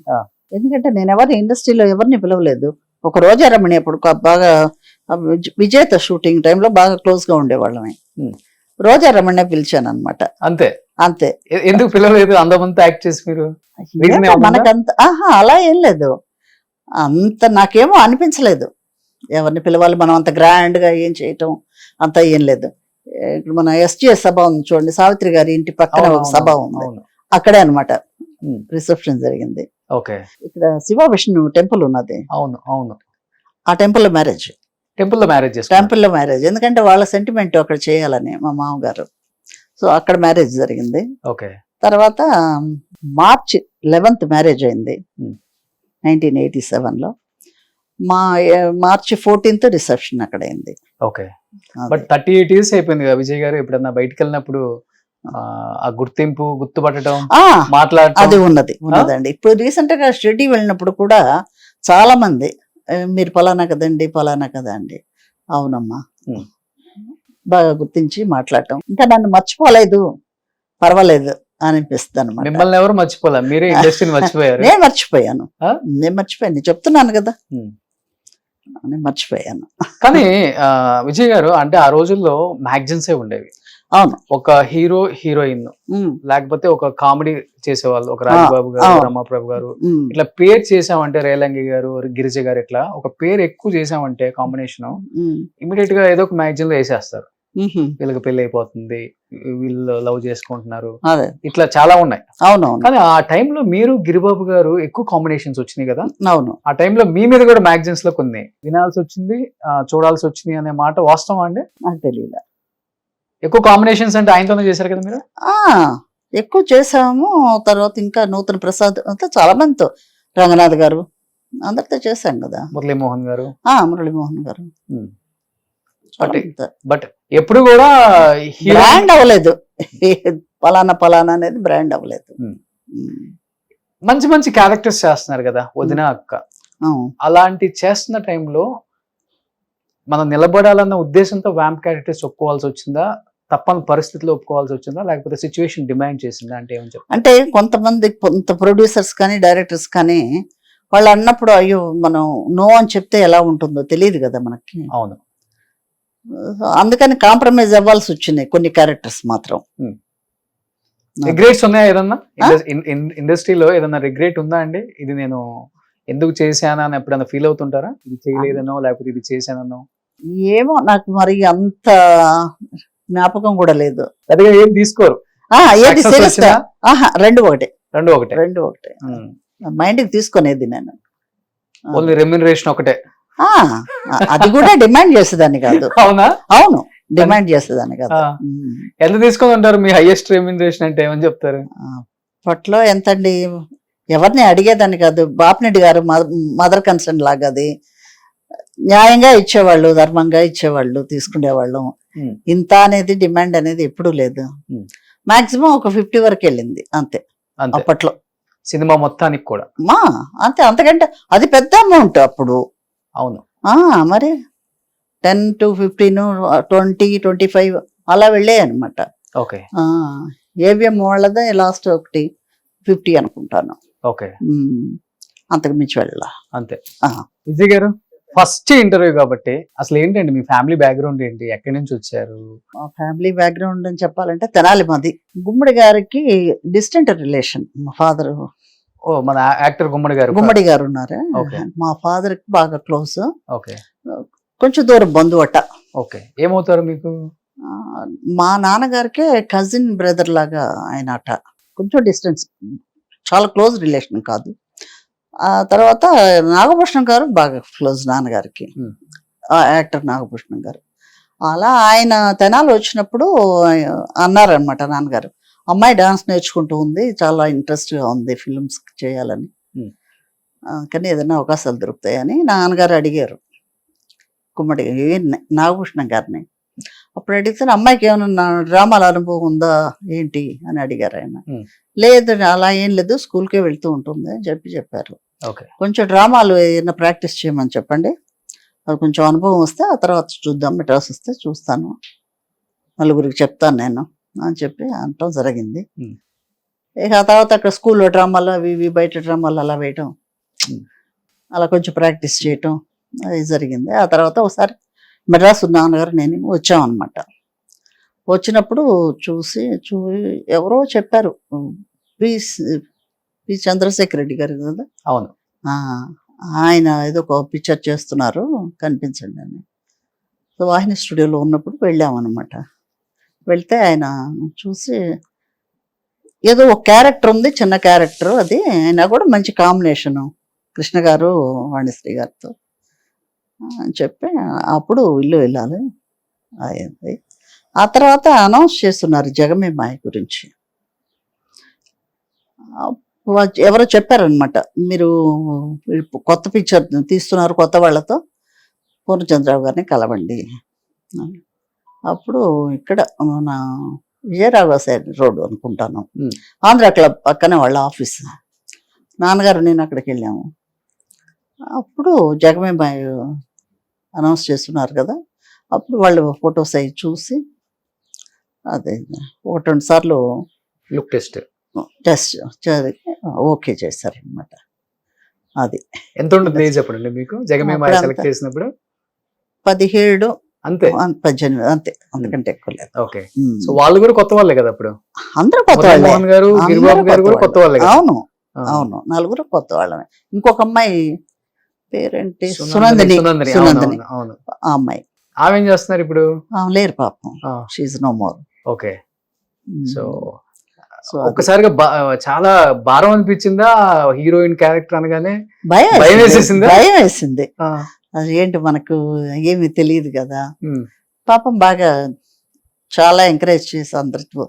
ఎందుకంటే నేను ఎవరిని ఇండస్ట్రీలో ఎవరిని పిలవలేదు. ఒక రోజా రమణి అప్పుడు బాగా విజేత షూటింగ్ టైంలో బాగా క్లోజ్ గా ఉండేవాళ్ళమే, రోజా రమణి పిలిచాను అనమాట. అంతే. అంతే. ఎందుకు పిలవలేదు? అందమంతా యాక్ట్ చేసి మీరు మనకంత అలా ఏం లేదు, అంత నాకేమో అనిపించలేదు ఎవరిని పిలవాలి, మనం అంత గ్రాండ్ గా ఏం చేయటం అంత ఏం లేదు. ఇప్పుడు మన SGS సభ ఉంది చూడండి, సావిత్రి గారి ఇంటి పక్కన ఒక సభ ఉంది, అక్కడే అనమాట రిసెప్షన్ జరిగింది. ఓకే. ఇక్కడ శివ విష్ణు టెంపుల్ ఉన్నది. అవును అవును. ఆ టెంపుల్ లో మ్యారేజ్. టెంపుల్ లో మ్యారేజ్ ఎందుకంటే వాళ్ళ సెంటిమెంట్ అక్కడ చేయాలని మా మామగారు, సో అక్కడ మ్యారేజ్ జరిగింది. ఓకే. తర్వాత March 11th మ్యారేజ్ అయింది 1987లో. March 14th రిసెప్షన్ అక్కడ అయింది. ఓకే. బట్ 38 years అయిపోయింది కదా విజయ్ గారు, ఎప్పుడన్నా బయటకు వెళ్ళినప్పుడు ఆ గుర్తింపు గుర్తుపట్టడం మాట్లాడటం అది ఉన్నదండి. ఇప్పుడు రీసెంట్ గా షిరిడి వెళ్ళినప్పుడు కూడా చాలా మంది మీరు పలానా కదండి పలానా కదా అండి, అవునమ్మా బాగా గుర్తించి మాట్లాడటం. ఇంకా నన్ను మర్చిపోలేదు పర్వాలేదు అనిపిస్తుంది అనమాట. మిమ్మల్ని ఎవరు మర్చిపోలే, మీరే ఇండస్ట్రీని మర్చిపోయారు. నేను మర్చిపోయాను చెప్తున్నాను కదా, నేను మర్చిపోయాను. కానీ విజయ్ గారు అంటే ఆ రోజుల్లో మ్యాగజైన్స్ ఉండేవి. అవును. ఒక హీరో హీరోయిన్ లేకపోతే ఒక కామెడీ చేసేవాళ్ళు, ఒక రాజబాబు గారు రమాప్రభు గారు, ఇట్లా పేరు చేసామంటే రేలంగి గారు గిరిజ గారు, ఇట్లా ఒక పేరు ఎక్కువ చేసామంటే కాంబినేషన్ ఇమీడియట్ గా ఏదో ఒక మ్యాగజైన్ లో వేసేస్తారు. వీళ్ళకి పెళ్లి అయిపోతుంది, వీళ్ళు లవ్ చేసుకుంటున్నారు, ఇట్లా చాలా ఉన్నాయి. అవునవును. కానీ ఆ టైంలో మీరు గిరిబాబు గారు ఎక్కువ కాంబినేషన్స్ వచ్చినాయి కదా. అవును. ఆ టైంలో మీ మీద కూడా మ్యాగజైన్స్ లో కొన్ని వినాల్సి వచ్చింది, చూడాల్సి వచ్చింది అనే మాట వాస్తవం అండి? నాకు తెలియదు. ఎక్కువ కాంబినేషన్స్ అంటే ఆయనతోనే చేశారు కదా మీరు? ఆ, ఎక్కువ చేసాము. తర్వాత ఇంకా నూతన ప్రసాద్ అంతా చాలా మందితో, రంగనాథ్ గారు అందరితో చేశాం కదా. మురళీమోహన్ గారు. మురళీమోహన్ గారు. Hmm. బట్ ఎప్పుడు కూడా బ్రాండ్ అవ్వలేదు. పలానా అనేది బ్రాండ్ అవ్వలేదు. మంచి మంచి క్యారెక్టర్స్ చేస్తున్నారు కదా వదిన అక్క. అలాంటి చేస్తున్న టైంలో మనం నిలబడాలన్న ఉద్దేశంతో వ్యాంప్ క్యారెక్టర్స్ ఒప్పుకోవాల్సి వచ్చిందా, తప్పని పరిస్థితిలో ఒప్పుకోవాల్సి వచ్చిందా, లేకపోతే సిచ్యువేషన్ డిమాండ్ చేసిందా? అంటే ఏమని చెప్పారు? అంటే కొంత ప్రొడ్యూసర్స్ కానీ డైరెక్టర్స్ కానీ వాళ్ళు అన్నప్పుడు అయ్యో మనం నో అని చెప్తే ఎలా ఉంటుందో తెలియదు కదా మనకి. అవును. అందుకని కాంప్రమైజ్ అవ్వాల్సి వచ్చినాయి కొన్ని క్యారెక్టర్స్ మాత్రం. రిగ్రెట్స్ ఉన్నాయా ఏదన్నా ఇండస్ట్రీలో? ఏదన్నా రిగ్రెట్ ఉందా అండి? ఇది నేను ఎందుకు చేశానా అని ఎప్పుడైనా ఫీల్ అవుతుంటారా? ఇది చేయలేదనో లేకపోతే ఇది చేశానో? ఏమో నాకు మరి అంత జ్ఞాపకం కూడా లేదు. పెద్దగా ఏం తీసుకోరు. ఏది serious గా? రెండు ఒకటే. రెండు ఒకటే. మైండ్కి తీసుకునేది నేను. ఓన్లీ రెమ్యునరేషన్ ఒకటే. అది కూడా డిమాండ్ చేసేదాన్ని కాదు. అవునా? అవును, డిమాండ్ చేసేదాన్ని కాదు. ఎంత తీసుకొని ఉంటారు? మీ హైయెస్ట్ రెమ్యునరేషన్ అంటే ఏమని చెప్తారు? అప్పట్లో ఎంతండి, ఎవరిని అడిగేదాన్ని కాదు. బాపినెడ్డి గారు మదర్ కన్సర్న్ లాగా అది న్యాయంగా ఇచ్చేవాళ్ళు, ధర్మంగా ఇచ్చేవాళ్ళు, తీసుకునేవాళ్ళం. ఇంత అనేది డిమాండ్ అనేది ఎప్పుడూ లేదు. మాక్సిమం ఒక 50 వరకు వెళ్ళింది అంతే అప్పట్లో. సినిమా మొత్తానికి కూడా అంతే, అంతకంటే అది పెద్ద అమౌంట్ అప్పుడు. అవును. మరి 10 to 15, 20, 25 అలా వెళ్ళాయి అనమాట. ఓకే. ఏవిఎం వాళ్ళదే లాస్ట్ ఒకటి 50 అనుకుంటాను. ఓకే. అంతకు మించి వెళ్ళ. అంతే. విజయ్ గారు, ఫస్ట్ ఇంటర్వ్యూ కాబట్టి అసలు ఏంటండి మీ ఫ్యామిలీ బ్యాక్గ్రౌండ్ ఏంటి? ఎక్కడి నుంచి వచ్చారు? మా ఫ్యామిలీ బ్యాక్గ్రౌండ్ అని చెప్పాలంటే తెనాలి మాది. గుమ్మడి గారికి డిస్టెంట్ రిలేషన్. మా ఫాదర్ మన యాక్టర్ గుమ్మడి గారు ఉన్నారు. మా ఫాదర్ కి బాగా క్లోజ్. ఓకే. కొంచెం దూరం బంధువు అట్ట. ఓకే. ఏమవుతారు మీకు? మా నాన్నగారికే కజిన్ బ్రదర్ లాగా ఆయన అట. కొంచెం డిస్టెన్స్, చాలా క్లోజ్ రిలేషన్ కాదు. ఆ తర్వాత నాగభూషణం గారు బాగా క్లోజ్ నాన్నగారికి, యాక్టర్ నాగభూషణం గారు. అలా ఆయన తెనాలి వచ్చినప్పుడు అన్నారనమాట నాన్నగారు, అమ్మాయి డాన్స్ నేర్చుకుంటూ ఉంది, చాలా ఇంట్రెస్ట్గా ఉంది ఫిల్మ్స్ చేయాలని, కానీ ఏదైనా అవకాశాలు దొరుకుతాయని నాన్నగారు అడిగారు గుమ్మడి నాగభూషణం గారిని. అప్పుడు అడిగితే అమ్మాయికి ఏమైనా డ్రామాల అనుభవం ఉందా ఏంటి అని అడిగారు ఆయన. లేదు, అలా ఏం లేదు, స్కూల్కే వెళ్తూ ఉంటుంది అని చెప్పారు. కొంచెం డ్రామాలు ఏదైనా ప్రాక్టీస్ చేయమని చెప్పండి, అది కొంచెం అనుభవం వస్తే ఆ తర్వాత చూద్దాం, మెడ్రాస్ వస్తే చూస్తాను, నలుగురికి చెప్తాను నేను అని చెప్పి అనటం జరిగింది. ఇక ఆ తర్వాత అక్కడ స్కూల్లో డ్రామాలు అవి ఇవి బయట డ్రామాలు అలా వేయటం, అలా కొంచెం ప్రాక్టీస్ చేయటం అది జరిగింది. ఆ తర్వాత ఒకసారి మెడ్రాస్ నాన్నగారు నేను వచ్చామన్నమాట. వచ్చినప్పుడు ఎవరో చెప్పారు, పి చంద్రశేఖర్ రెడ్డి గారు కదా. అవును. ఆయన ఏదో ఒక పిక్చర్ చేస్తున్నారు, కనిపించండి అని. సో వాహిని స్టూడియోలో ఉన్నప్పుడు వెళ్ళామన్నమాట. వెళ్తే ఆయన చూసి ఏదో ఒక క్యారెక్టర్ ఉంది, చిన్న క్యారెక్టర్, అది ఆయన కూడా మంచి కాంబినేషను కృష్ణ గారు వాణిశ్రీ గారితో అని చెప్పి అప్పుడు ఇల్లు వెళ్ళాలి అయింది. ఆ తర్వాత అనౌన్స్ చేస్తున్నారు జగమే మాయ గురించి. ఎవరో చెప్పారనమాట, మీరు కొత్త పిక్చర్ తీస్తున్నారు కొత్త వాళ్ళతో, పూర్ణచంద్రరావు గారిని కలవండి. అప్పుడు ఇక్కడ మన విజయరాఘవసారి రోడ్డు అనుకుంటాను, ఆంధ్ర క్లబ్ పక్కనే వాళ్ళ ఆఫీస్. నాన్నగారు నేను అక్కడికి వెళ్ళాము. అప్పుడు జగమే మాయ అనౌన్స్ చేస్తున్నారు కదా, అప్పుడు వాళ్ళు ఫొటోస్ అవి చూసి అదే 1-2 సార్లు లుక్ టెస్ట్ ఓకే చేశారనమాట. అది ఎంత ఉంటుంది ఏజ్ చెప్పండి మీకు జగమే మాయ సెలెక్ట్ చేసినప్పుడు? 17 అంతే, 18 అంతే, అంతకంటే ఎక్కువ లేదు. ఓకే. సో వాళ్ళు కూడా కొత్త వాళ్ళే కదా అప్పుడు? అందరూ కొత్త వాళ్ళే. మోహన్ గారు, గిరిబాబు గారు కూడా కొత్త వాళ్ళే. అవును అవును, నలుగురు కొత్త వాళ్ళమే. ఇంకొక అమ్మాయి పేరేంటి, సునందిని. అవును, ఆ అమ్మాయి. ఆమె ఏం చేస్తున్నారు ఇప్పుడు? లేరు పాపం, she no more. Okay. So ఒక్కసారిగా చాలా భారం అనిపించిందా హీరోయిన్ క్యారెక్టర్ అనగానే? భయం వేసింది. అది ఏంటి మనకు ఏమి తెలియదు కదా. పాపం బాగా చాలా ఎంకరేజ్ చేసి అందరితో.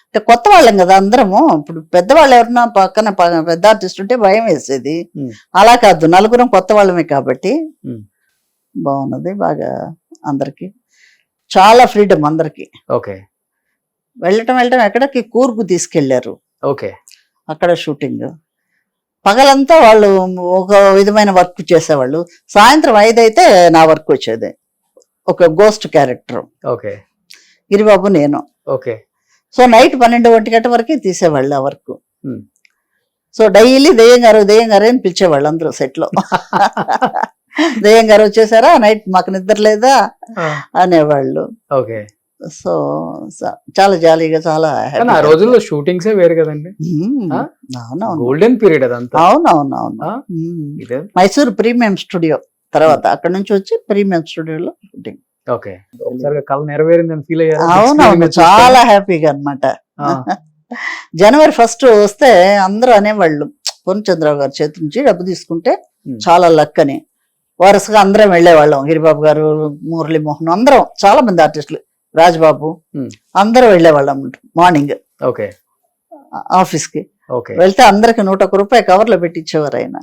అంటే కొత్త వాళ్ళం కదా అందరము. ఇప్పుడు పెద్దవాళ్ళు ఎవరన్నా పక్కన పెద్ద ఆర్టిస్ట్ ఉంటే భయం వేసేది. అలా కాదు, నలుగురం కొత్త వాళ్ళమే కాబట్టి బాగున్నది. బాగా అందరికి చాలా ఫ్రీడమ్ అందరికి. ఓకే వెళ్ళటం ఎక్కడికి కూర్గు తీసుకెళ్లారు. ఓకే అక్కడ షూటింగ్. పగలంతా వాళ్ళు ఒక విధమైన వర్క్ చేసేవాళ్ళు. సాయంత్రం 5 అయితే నా వర్క్ వచ్చేది. ఒక గోస్ట్ క్యారెక్టర్, ఓకే గిరిబాబు నేను. ఓకే సో నైట్ 12-1 గంట వరకు తీసేవాళ్ళు ఆ వర్క్. Hmm. సో డైలీ దెయ్యం గారు అని పిలిచేవాళ్ళు అందరూ సెట్ లో. దెయ్యం గారు వచ్చేసారా, నైట్ మాకు నిద్ర లేదా అనేవాళ్ళు. ఓకే సో చాలా జాలీగా, చాలా కానీ ఆ రోజుల్లో షూటింగ్స్ వేరు కదండి. అవునవును, గోల్డెన్ పీరియడ్ అదంతా. అవునవును. ఇదే మైసూర్ ప్రీమియం స్టూడియో తర్వాత అక్కడ నుంచి వచ్చి ప్రీమియం స్టూడియోలో షూటింగ్. ఓకే ఒకసారి కళ నెరవేరిందని ఫీల్ అయ్యారు. అవునవును, చాలా హ్యాపీగా అన్నమాట. జనవరి 1 వస్తే అందరూ అనేవాళ్ళు, పూర్ణచంద్రరావు గారి చేతి నుంచి డబ్బు తీసుకుంటే చాలా లక్ అని. వరుసగా అందరం వెళ్ళేవాళ్ళం. గిరిబాబు గారు, మురళీమోహన్, అందరం, చాలా మంది ఆర్టిస్టులు, రాజ్బాబు, అందరూ వెళ్ళేవాళ్ళం మార్నింగ్ ఓకే ఆఫీస్ కి. ఓకే వెళ్తే అందరికి 101 రూపాయలు కవర్లో పెట్టి ఇచ్చేవారు ఆయన.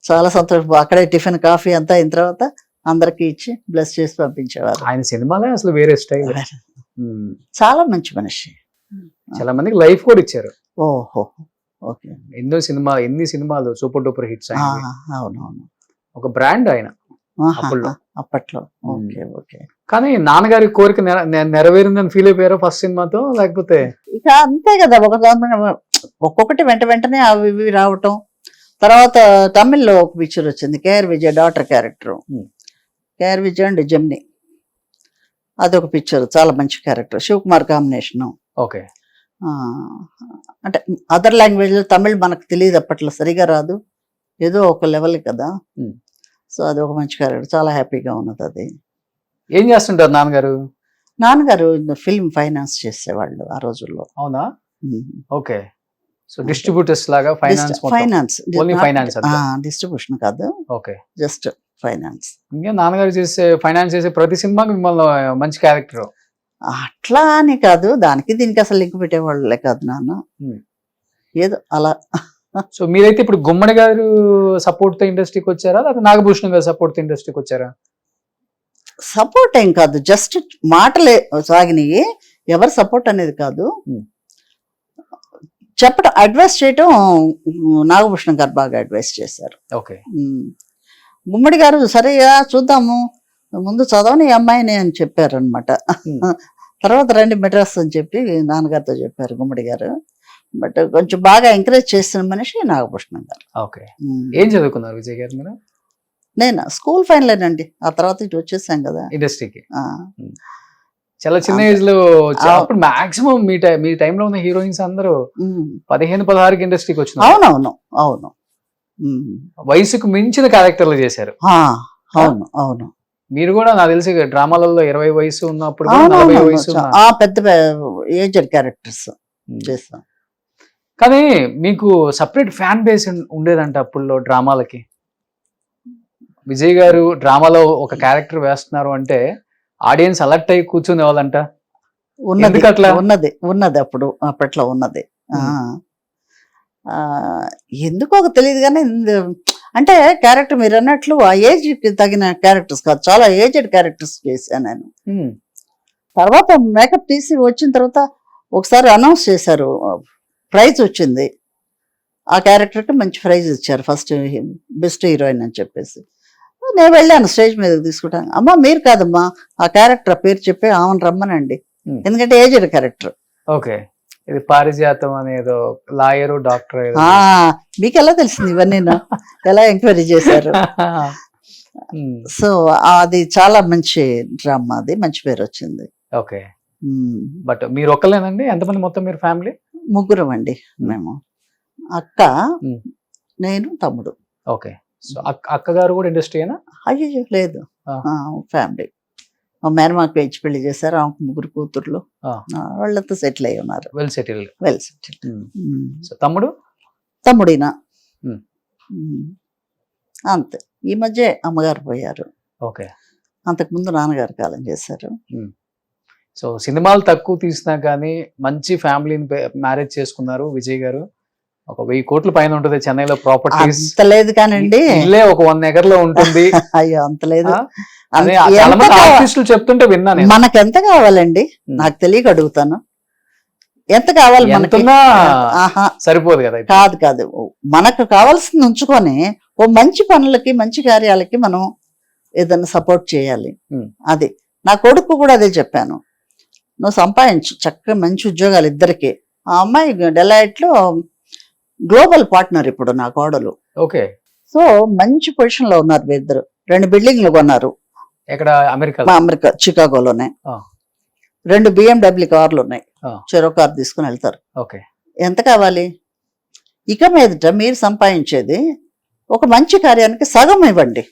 చాలా సంతోషం. అక్కడే టిఫిన్, కాఫీ అంతా అయిన తర్వాత అందరికి ఇచ్చి బ్లెస్ చేసి పంపించేవారు. ఆయన సినిమాలే అసలు వేరే స్టైల్. చాలా మంచి మనిషి. చాలా మందికి లైఫ్ కూడా ఇచ్చారు. ఓహో, ఓకే. ఎన్ని సినిమాలు సూపర్ డూపర్ హిట్స్. అవునవును, ఒక బ్రాండ్ ఆయన అప్పట్లో. Okay okay. కానీ నాన్నగారి కోరిక నెరవేరిందని ఫీల్ అయిపోయారు ఫస్ట్ సినిమాతో, లేకపోతే? ఇక అంతే కదా, ఒక్కొక్కటి వెంటనే అవి ఇవి రావటం. తర్వాత తమిళ్లో ఒక పిక్చర్ వచ్చింది, KR Vijay daughter character. KR Vijay and Gemini, అదొక పిక్చర్, చాలా మంచి క్యారెక్టర్, శివకుమార్ కాంబినేషన్. ఓకే. అంటే అదర్ లాంగ్వేజ్ లో, తమిళ్ మనకు తెలియదు అప్పట్లో, సరిగా రాదు, ఏదో ఒక లెవెల్ కదా. సో అది ఒక మంచి క్యారెక్టర్, చాలా హ్యాపీగా ఉన్నది అది. ఏం చేస్తుంటారు నాన్నగారు? నాన్నగారు ఫిల్మ్ ఫైనాన్స్ చేసేవాళ్ళు ఆ రోజుల్లో. అవునా? ఓకే. సో డిస్ట్రిబ్యూటర్స్ లాగా ఫైనాన్స్ డిస్ట్రిబ్యూషన్ కాదు, ఓకే, జస్ట్ ఫైనాన్స్. ఇంకా నాన్నగారు ఫైనాన్స్ చేసే ప్రతి సినిమాకి మిమ్మల్ని మంచి క్యారెక్టర్ అట్లా అని కాదు, దానికి దీనికి అసలు లింక్ పెట్టేవాళ్ళే కాదు నాన్న, ఏదో అలా. సో మీరైతే ఇప్పుడు గుమ్మడి గారు సపోర్ట్ తో ఇండస్ట్రీకి వచ్చారా, లేకపోతే నాగభూషణం గారు సపోర్ట్ తో ఇండస్ట్రీకి వచ్చారా? సపోర్ట్ ఏం కాదు, జస్ట్ మాటలే సాగినాయి, ఎవరు సపోర్ట్ అనేది కాదు. చెప్పడం, అడ్వైస్ చేయటం నాగభూషణం గారు బాగా అడ్వైస్ చేశారు. ఓకే. గుమ్మడి గారు సరేగా చూద్దాము, ముందు చదవని అమ్మాయిని అని చెప్పారు అనమాట. తర్వాత రండి మెడ్రాస్ అని చెప్పి నాన్నగారితో చెప్పారు గుమ్మడి గారు. బట్ కొంచెం బాగా ఎంకరేజ్ చేసిన మనిషి నాగభూషణం గారు. ఓకే. ఏం చదువుకున్నారు విజయ్ గారు మీరు? నేను స్కూల్ ఫైనల్ అండి, ఆ తర్వాత ఇటు వచ్చేసాం కదా ఇండస్ట్రీకి. చాలా చిన్న ఏజ్ లో అప్పుడు మాక్సిమం మీ టైంలో ఉన్న హీరోయిన్స్ అందరూ 15-16 ఇండస్ట్రీకి వచ్చిన. అవునవును అవును, వయసుకు మించిన క్యారెక్టర్లు చేశారు. అవును అవును. మీరు కూడా నాకు తెలిసి డ్రామాలలో 20 వయసు ఉన్నప్పుడు, పెద్ద ఏజ్డ్ క్యారెక్టర్స్ చేస్తాం. కానీ మీకు సపరేట్ ఫ్యాన్ బేస్ ఉండేదంట అప్పుల్లో డ్రామాలకి. విజయ్ గారు డ్రామాలో ఒక క్యారెక్టర్ వేస్తున్నారు అంటే ఆడియన్స్ అలర్ట్ అయ్యి కూర్చునే వాళ్ళంట. ఉన్నది అప్పట్లో ఉన్నది. ఎందుకో తెలియదు కానీ, అంటే క్యారెక్టర్ మీరు అన్నట్లు ఆ ఏజ్ కి తగిన క్యారెక్టర్స్ కాదు, చాలా ఏజ్డ్ క్యారెక్టర్స్ చేశాను నేను. తర్వాత మేకప్ తీసి వచ్చిన తర్వాత ఒకసారి అనౌన్స్ చేశారు, ప్రైజ్ వచ్చింది ఆ క్యారెక్టర్కి, మంచి ప్రైజ్ ఇచ్చారు, ఫస్ట్ బెస్ట్ హీరోయిన్ అని చెప్పేసి. నేను వెళ్ళాను స్టేజ్ మీదకి తీసుకుంటాను. అమ్మా మీరు కాదమ్మా, ఆ క్యారెక్టర్ పేరు చెప్పి ఆమెను రమ్మనండి, ఎందుకంటే ఏజ్డ్ క్యారెక్టర్. ఓకే. ఇది పారిజాతం అనేదో లాయరు డాక్టర్. మీకు ఎలా తెలిసింది ఇవన్నీ, ఎలా ఎంక్వైరీ చేశారు? సో అది చాలా మంచి డ్రామా, అది మంచి పేరు వచ్చింది. ఓకే. బట్ మీరు ఒక్కలేనండి, ఎంతమంది మొత్తం మీరు ఫ్యామిలీ? ముగ్గురం అండి మేము, అక్క, నేను, తమ్ముడు. ఓకే. సో అక్కగారు కూడా ఇండస్ట్రీనా? అయ్యో లేదు, ఫ్యామిలీ. మా మేనమాకు ఇచ్చి పెళ్లి చేశారు, ఆమెకు 3 కూతుర్లు, వాళ్ళంతా సెటిల్ అయ్యి ఉన్నారు. Well settle. సో తమ్ముడినా అంతే. ఈ మధ్య అమ్మగారు పోయారు. ఓకే. అంతకుముందు నాన్నగారు కాలం చేశారు. సో సినిమాలు తక్కువ తీసినా కానీ మంచి ఫ్యామిలీని మ్యారేజ్ చేసుకున్నారు విజయ్ గారు. ఒక 1000 కోట్ల పైన ఉంటుంది చెన్నైలో ప్రాపర్టీస్. అంత లేదు కానండి, ఇల్లే ఒక 1 acre లో ఉంటుంది. అయ్యో అంత లేదు. అదే చాలా మంది ఆర్టిస్టులు చెప్తుంటే విన్నా నేను. మనకి ఎంత కావాలండి? నాకు తెలియక అడుగుతాను, ఎంత కావాలి మనకి? ఎంతున్నా ఆహా, సరిపోదు కదా. కాదు కాదు, మనకు కావాల్సింది ఉంచుకొని ఓ మంచి పనులకి మంచి కార్యాలకి మనం ఏదైనా సపోర్ట్ చేయాలి. అది నా కొడుకు కూడా అదే చెప్పాను, నువ్వు సంపాదించు చక్కగా మంచి ఉద్యోగాలు ఇద్దరికి. ఆ అమ్మాయి డెలైట్ లో గ్లోబల్ పార్ట్నర్ ఇప్పుడు నా కోడలు. ఓకే. సో మంచి పొజిషన్ లో ఉన్నారు వీరిద్దరు. 2 బిల్డింగ్లు కొన్నారు. ఎక్కడ? అమెరికా చికాగోలోనే. 2 BMW కార్లు ఉన్నాయి. చెరో కార్ తీసుకుని వెళ్తారు. ఓకే. ఎంత కావాలి? ఇక మీదట మీరు సంపాదించేది ఒక మంచి కార్యానికి సగం ఇవ్వండి,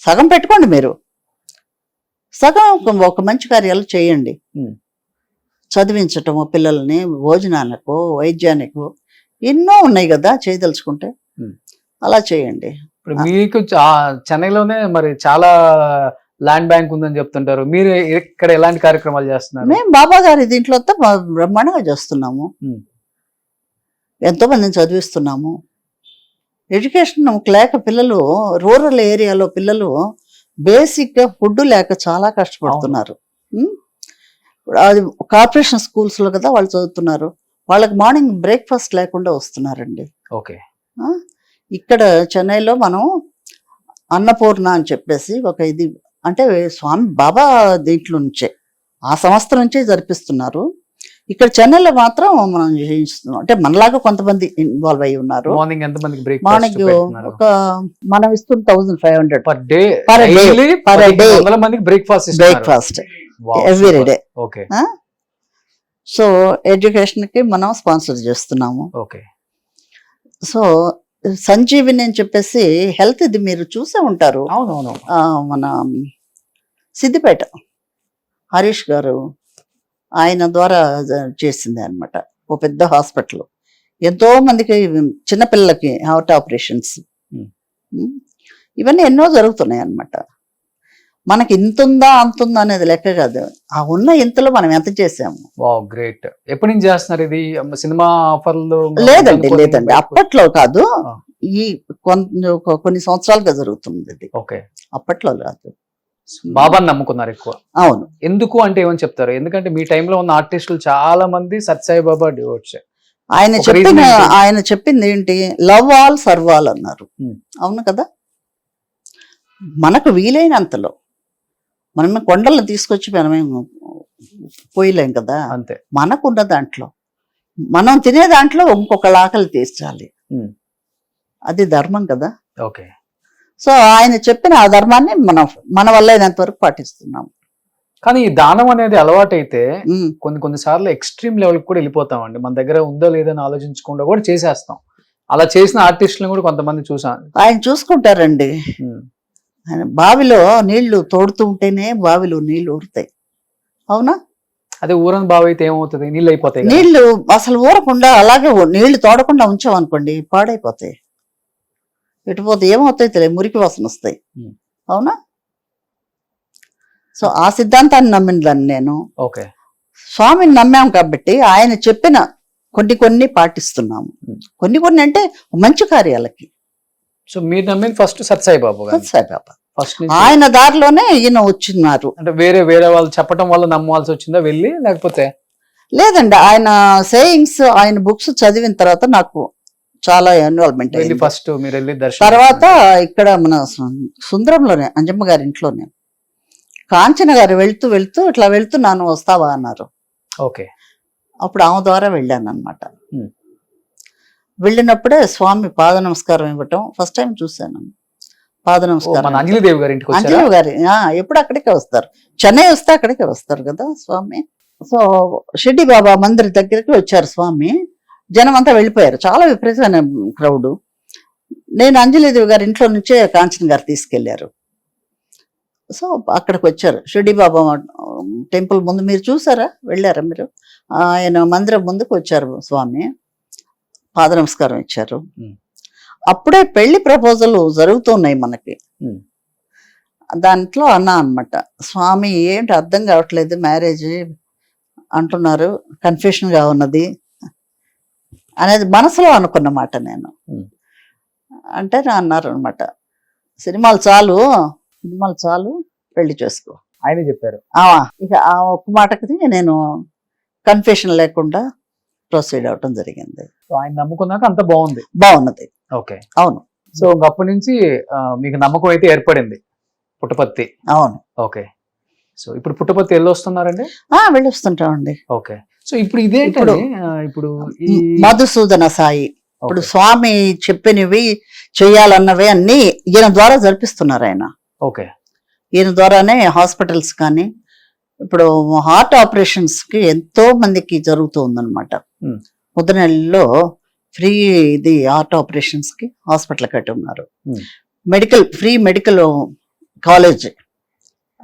సగం పెట్టుకోండి మీరు, సగం ఒక మంచి కార్యాలు చేయండి. చదివించటము పిల్లల్ని, భోజనాలకు, వైద్యానికి ఎన్నో ఉన్నాయి కదా చేయదలుచుకుంటే, అలా చేయండి. ఇప్పుడు మీకు చెన్నైలోనే మరి చాలా ల్యాండ్ బ్యాంక్ ఉందని చెప్తుంటారు, మీరు ఇక్కడ ఎలాంటి కార్యక్రమాలు చేస్తున్నారు? మేము బాబా గారి దీంట్లో బ్రహ్మాండంగా చేస్తున్నాము. ఎంతో మందిని చదివిస్తున్నాము. ఎడ్యుకేషన్ లేక పిల్లలు, రూరల్ ఏరియాలో పిల్లలు బేసిక్ గా ఫుడ్ లేక చాలా కష్టపడుతున్నారు. అది కార్పొరేషన్ స్కూల్స్ లో కదా వాళ్ళు చదువుతున్నారు. వాళ్ళకి మార్నింగ్ బ్రేక్ఫాస్ట్ లేకుండా వస్తున్నారండి. ఓకే. ఇక్కడ చెన్నైలో మనం అన్నపూర్ణ అని చెప్పేసి ఒక ఇది, అంటే స్వామి బాబా దీంట్లో నుంచే, ఆ సంస్థ నుంచే జరిపిస్తున్నారు. ఇక్కడ చెన్నైలో మాత్రం మనం చేయిస్తున్నాం. అంటే మనలాగా కొంతమంది ఇన్వాల్వ్ అయ్యి ఉన్నారు. మార్నింగ్ ఎంత మందికి మార్నింగ్ ఒక మనం ఇస్తున్న 1500 per day breakfast every day. Okay. So education కి మనం స్పాన్సర్ చేస్తున్నాము. ఓకే. సో సంజీవిని అని చెప్పేసి హెల్త్, ఇది మీరు చూసే ఉంటారు. అవునవును. మన సిద్దిపేట హరీష్ గారు ఆయన ద్వారా చేసింది అనమాట. ఓ పెద్ద హాస్పిటల్, ఎంతో మందికి చిన్నపిల్లలకి హార్ట్ ఆపరేషన్స్, ఇవన్నీ ఎన్నో జరుగుతున్నాయి అన్నమాట. మనకి ఇంతుందా అంతుందా అనేది లెక్క కాదు, ఆ ఉన్న ఇంతలో మనం ఎంత చేసాము. గ్రేట్. ఎప్పటి నుంచి చేస్తున్నారు ఇది? సినిమా ఆఫర్లు? లేదండి అప్పట్లో కాదు, ఈ కొన్ని సంవత్సరాలుగా జరుగుతుంది ఇది. ఓకే. అప్పట్లో కాదు. బాబాని నమ్ముకున్నారు ఎక్కువ? అవును. ఎందుకు అంటే ఏమని చెప్తారు? ఎందుకంటే మీ టైంలో ఉన్న ఆర్టిస్టులు చాలా మంది సత్యసాయి బాబా డివోట్స్. ఆయన చెప్పింది ఏంటి? లవ్ ఆల్ సర్వ్ ఆల్ అన్నారు. అవును కదా. మనకు వీలైనంతలో మనమే కొండలను తీసుకొచ్చి మనమేం పోయలేం కదా. అంతే. మనకున్న దాంట్లో మనం తినే దాంట్లో ఇంకొకళ్ళ ఆకలి తీర్చాలి, అది ధర్మం కదా. ఓకే. సో ఆయన చెప్పిన ఆ ధర్మాన్ని మన వల్ల అయినంత వరకు పాటిస్తున్నాం. కానీ ఈ దానం అనేది అలవాటు అయితే కొన్ని సార్లు ఎక్స్ట్రీమ్ లెవెల్ కూడా వెళ్ళిపోతామండి. మన దగ్గర ఉందో లేదని ఆలోచించకుండా కూడా చేసేస్తాం. అలా చేసిన ఆర్టిస్టులను కూడా కొంతమంది చూసాను. ఆయన చూసుకుంటారండి. ఆయన బావిలో నీళ్లు తోడుతూ ఉంటేనే బావిలో నీళ్లు ఊరుతాయి. అవునా? అదే ఊరని బావి అయితే ఏమవుతుంది? నీళ్ళు అయిపోతాయి. నీళ్లు అసలు ఊరకుండా అలాగే నీళ్లు తోడకుండా ఉంచామనుకోండి పాడైపోతాయి. ఎటుపోతే ఏమవుతాయి తెలియదు, మురికి వాసన వస్తాయి. అవునా? సో ఆ సిద్ధాంతాన్ని నమ్మిన దాన్ని నేను. ఓకే. స్వామిని నమ్మాం కాబట్టి ఆయన చెప్పిన కొన్ని పాటిస్తున్నాము. కొన్ని అంటే మంచి కార్యాలకి. సో మీరు నమ్మింది ఫస్ట్ సత్యసాయి బాబా. సత్యసాయి బాబా ఆయన దారిలోనే ఈయన వచ్చినారు. అంటే వేరే వాళ్ళు చెప్పడం వల్ల నమ్మవలసి వచ్చిందా వెళ్ళి, లేకపోతే? లేదండి, ఆయన సేయింగ్స్, ఆయన బుక్స్ చదివిన తర్వాత నాకు చాలా ఇన్వాల్వ్మెంట్ అయింది. ఫస్ట్ మీరు వెళ్ళి తర్వాత ఇక్కడ మన సుందరంలోనే అంజమ్మ గారి ఇంట్లోనే కాంచన గారు వెళ్తూ ఇట్లా వెళ్తున్నాను వస్తావా అన్నారు. ఓకే. అప్పుడు ఆమె ద్వారా వెళ్ళాను అనమాట. వెళ్ళినప్పుడే స్వామి పాద నమస్కారం ఇవ్వటం ఫస్ట్ టైం చూశాను. పాద నమస్కారం. అంజలిదేవి గారి ఇంటికి? అంజలిదేవి గారి ఎప్పుడు అక్కడికే వస్తారు, చెన్నై వస్తే అక్కడికే వస్తారు కదా స్వామి. సో షిర్డీ బాబా మందిర్ దగ్గరికి వచ్చారు స్వామి. జనం అంతా వెళ్ళిపోయారు, చాలా విపరీతమైన క్రౌడ్. నేను అంజలిదేవి గారి ఇంట్లో నుంచే కాంచన్ గారు తీసుకెళ్లారు. సో అక్కడికి వచ్చారు. షిర్డీ బాబా టెంపుల్ ముందు మీరు చూసారా, వెళ్ళారా మీరు? ఆయన మందిరం ముందుకు వచ్చారు స్వామి, పాద నమస్కారం ఇచ్చారు. అప్పుడే పెళ్లి ప్రపోజల్ జరుగుతున్నాయి మనకి. దాంట్లో అన్నా అనమాట, స్వామి ఏంటి అర్థం కావట్లేదు, మ్యారేజ్ అంటున్నారు, కన్ఫ్యూషన్గా ఉన్నది అనేది మనసులో అనుకున్నమాట నేను. అంటే నా అన్నారు అనమాట, సినిమాలు చాలు పెళ్లి చేసుకో. ఆయన చెప్పారు. ఇక ఆ ఒక్క మాటకి నేను కన్ఫ్యూషన్ లేకుండా ప్రొసీడ్ అవటం జరిగింది. సో ఆయన నమ్ముకున్నాక అంత బాగున్నది. ఓకే. అవును. సో అప్పటి నుంచి మీకు నమ్మకం అయితే ఏర్పడింది పుట్టపర్తి. అవును. ఓకే. సో ఇప్పుడు పుట్టపర్తి వెళ్ళొస్తున్నారండి? వెళ్ళొస్తుంటామండి. ఓకే. సో ఇప్పుడు ఇదేంటి, ఇప్పుడు ఈ మధుసూదన సాయి ఇప్పుడు స్వామి చెప్పినవి చేయాలన్నవి అన్ని ఈయన ద్వారా జరిపిస్తున్నారు ఆయన. ఓకే. ఈయన ద్వారానే హాస్పిటల్స్ కానీ ఇప్పుడు హార్ట్ ఆపరేషన్స్ కి ఎంతో మందికి జరుగుతూ ఉందన్నమాట. ముద్దనెల్లిలో ఫ్రీ ఇది హార్ట్ ఆపరేషన్స్ కి హాస్పిటల్ కట్టి ఉన్నారు. ఫ్రీ మెడికల్ కాలేజ్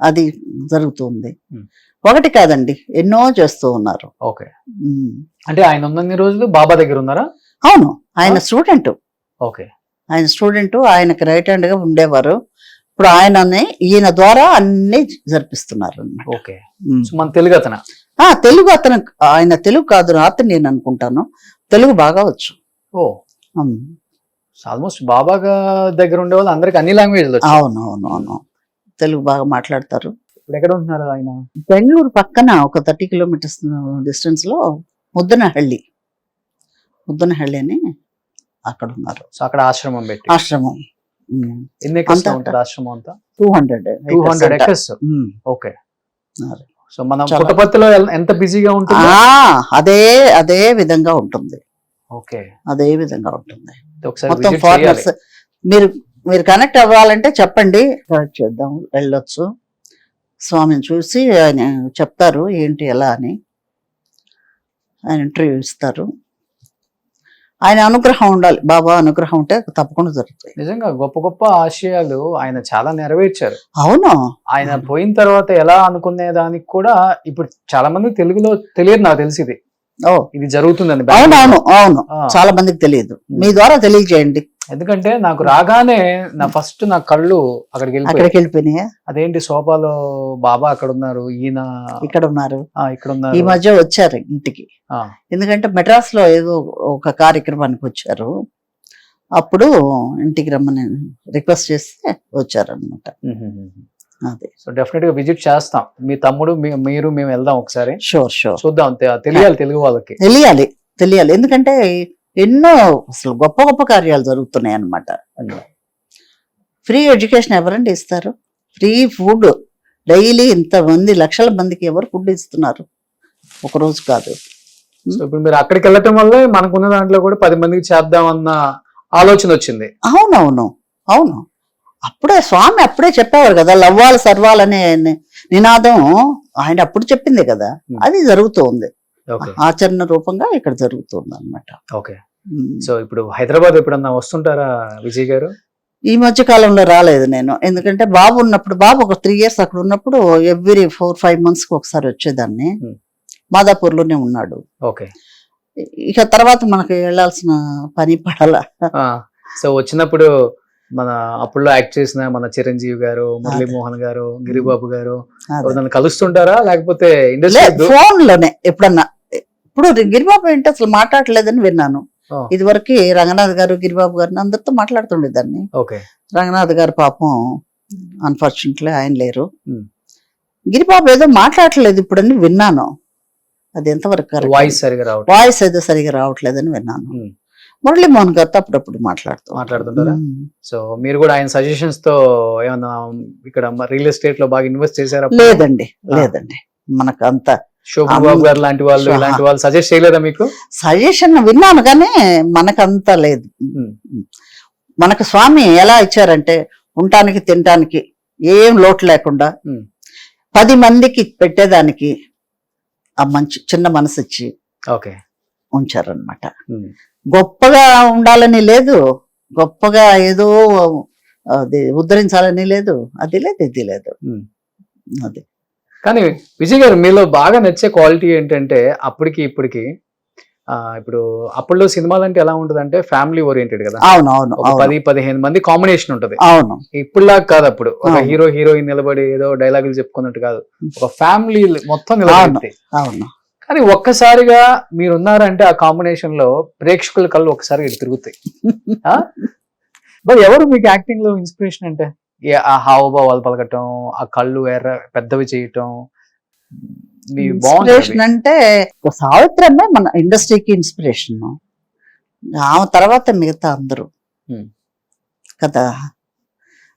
అది జరుగుతుంది. ఒకటి కాదండి, ఎన్నో చేస్తూ ఉన్నారు. ఓకే. అంటే ఆయన ఉన్నన్ని రోజులు బాబా దగ్గర ఉన్నారా? అవును, ఆయన స్టూడెంట్. ఓకే. ఆయన స్టూడెంట్, ఆయనకి రైట్ హ్యాండ్ గా ఉండేవారు. ఇప్పుడు ఈయన ద్వారా అన్ని జరిపిస్తున్నారు. ఓకే. మన తెలుగు అతను? తెలుగు అతను. ఆయన తెలుగు కాదు, అతను నేను అనుకుంటాను తెలుగు బాగా వచ్చు. ఆల్మోస్ట్ బాబా దగ్గర ఉండే వాళ్ళు అందరికి అన్ని లాంగ్వేజ్. అవును, తెలుగు బాగా మాట్లాడతారు. ఇప్పుడు ఎక్కడ ఉంటున్నారు ఆయన? బెంగళూరు పక్కన ఒక 30 కిలోమీటర్స్ డిస్టెన్స్ లో ముద్దనహళ్ళి అని అక్కడ ఉన్నారు. సో అక్కడ ఆశ్రమం పెట్టి. ఆశ్రమం ఎన్ని ఎకర్స్ ఉంటారు ఆశ్రమం అంతా? 200 ఎకర్స్. ఓకే. సో మనం పుట్టపర్తిలో ఎంత బిజీగా ఉంటుంది? అదే విధంగా ఉంటుంది. ఓకే. అదే విధంగా ఉంటుంది. మొత్తం ఫారినర్స్ మీరు కనెక్ట్ అవ్వాలంటే చెప్పండి, కనెక్ట్ చేద్దాం, వెళ్ళొచ్చు. స్వామిని చూసి ఆయన చెప్తారు ఏంటి ఎలా అని, ఆయన ఇంటర్వ్యూ ఇస్తారు. ఆయన అనుగ్రహం ఉండాలి, బాబా అనుగ్రహం ఉంటే తప్పకుండా జరుగుతాయి. నిజంగా గొప్ప గొప్ప ఆశయాలు ఆయన చాలా నెరవేర్చారు. అవును. ఆయన పోయిన తర్వాత ఎలా అనుకునే దానికి కూడా ఇప్పుడు చాలా మంది తెలుగులో తెలియదు, నాకు తెలిసింది ఇది జరుగుతుందని. అవును, చాలా మందికి తెలియదు. మీ ద్వారా తెలియజేయండి. ఎందుకంటే నాకు రాగానే నా కళ్ళు అక్కడికి వెళ్ళిపోయినాయా? అదేంటి సోఫాలో బాబా అక్కడ ఉన్నారు, ఈయన ఇక్కడ ఉన్నారు. ఈ మధ్య వచ్చారు ఇంటికి. ఎందుకంటే మెడ్రాస్ లో ఏదో ఒక కార్యక్రమానికి వచ్చారు, అప్పుడు ఇంటికి రమ్మని రిక్వెస్ట్ చేస్తే వచ్చారనమాట. అదే. సో డెఫినెట్ గా విజిట్ చేస్తాం. మీ తమ్ముడు మీరు మేము వెళ్దాం ఒకసారి. షూర్ చూద్దాం, తెలియాలి తెలుగు వాళ్ళకి, తెలియాలి. ఎందుకంటే ఎన్నో అసలు గొప్ప గొప్ప కార్యాలు జరుగుతున్నాయి అన్నమాట. ఫ్రీ ఎడ్యుకేషన్ ఎవరండి ఇస్తారు? ఫ్రీ ఫుడ్ డైలీ ఇంతమంది లక్షల మందికి ఎవరు ఫుడ్ ఇస్తున్నారు? ఒక రోజు కాదు. సో ఇప్పుడు మీరు అక్కడికి వెళ్ళటం వల్ల మనకున్న దాంట్లో కూడా 10 మందికి చేద్దామన్న ఆలోచన వచ్చింది. అవును. అప్పుడే స్వామి చెప్పేవారు కదా, లవ్వాలి సర్వాలనే నినాదం ఆయన అప్పుడు చెప్పింది కదా, అది జరుగుతుంది. ఆచరణ రూపంగా ఇక్కడ జరుగుతుంది అన్నమాట. ఓకే. సో ఇప్పుడు హైదరాబాద్ ఎప్పుడన్నా వస్తుంటారా విజయ్ గారు? ఈ మధ్య కాలంలో రాలేదు నేను, ఎందుకంటే బాబు ఉన్నప్పుడు, బాబు ఒక 3 years అక్కడ ఉన్నప్పుడు ఎవ్రీ 4-5 months కి ఒకసారి వచ్చేదాన్ని. మాదాపూర్ లోనే ఉన్నాడు. ఓకే. ఇక తర్వాత మనకి వెళ్లాల్సిన పని పడాల. సో వచ్చినప్పుడు మన అప్పుడులో యాక్ట్ చేసిన మన చిరంజీవి గారు, మురళీమోహన్ గారు, గిరిబాబు గారు నన్ను కలుస్తుంటారా లేకపోతే ఫోన్ లోనే ఎప్పుడన్నా? ఇప్పుడు గిరిబాబు ఏంటి అసలు మాట్లాడలేదని విన్నాను. ఇది వరకు రంగనాథ్ గారు, గిరిబాబు గారిని అందరితో మాట్లాడుతుండేదాన్ని. రంగనాథ్ గారు పాపం అన్ఫార్చునేట్లీ ఆయన లేరు. గిరిబాబు ఏదో మాట్లాడలేదు ఇప్పుడని విన్నాను. అది ఎంతవరకు వాయిస్ ఏదో సరిగా రావట్లేదని విన్నాను. మురళీమోహన్ గారితో అప్పుడప్పుడు మాట్లాడుతుంటారా? సో మీరు కూడా ఆయన సజెషన్స్ తో ఏమన్నా ఇక్కడ రియల్ ఎస్టేట్ లో బాగా ఇన్వెస్ట్ చేశారా? లేదండి. మనకు అంత శోభన్ గారు లాంటి వాళ్ళు సజెస్ట్ చేయలేదా మీకు? సజెషన్ విన్నాను కానీ మనకంత లేదు. మనకు స్వామి ఎలా ఇచ్చారంటే ఉండటానికి తినటానికి ఏం లోటు లేకుండా 10 మందికి పెట్టేదానికి ఆ మంచి చిన్న మనసు ఇచ్చి ఉంచారనమాట. గొప్పగా ఉండాలని లేదు, గొప్పగా ఏదో అది ఉద్ధరించాలని లేదు, అది లేదు ఇది లేదు. అది కానీ విజయ్ గారు మీలో బాగా నచ్చే క్వాలిటీ ఏంటంటే అప్పటికి ఇప్పటికి ఇప్పుడు అప్పట్లో సినిమాలు అంటే ఎలా ఉంటుంది అంటే ఫ్యామిలీ ఓరియంటెడ్ కదా, అవును అవును ఒక 10-15 మంది కాంబినేషన్ ఉంటది. అవును ఇప్పుడులాగా కాదు, అప్పుడు ఒక అవును. హీరో హీరోయిన్ నిలబడి ఏదో డైలాగులు చెప్పుకున్నట్టు కాదు, ఒక ఫ్యామిలీ మొత్తం నిలబడి. అవును కానీ ఒక్కసారిగా మీరున్నారంటే ఆ కాంబినేషన్ లో ప్రేక్షకుల కళ్ళు ఒకసారి ఇటు తిరుగుతాయి. బట్ ఎవరు మీకు యాక్టింగ్ లో ఇన్స్పిరేషన్ అంటే? ఆ హావభావాలు పలకటం, ఆ కళ్ళు పెద్దవి చేయటం, ఇన్స్పిరేషన్ అంటే సావిత్రమ్మే మన ఇండస్ట్రీకి ఇన్స్పిరేషన్. ఆమె తర్వాత మిగతా అందరూ కదా.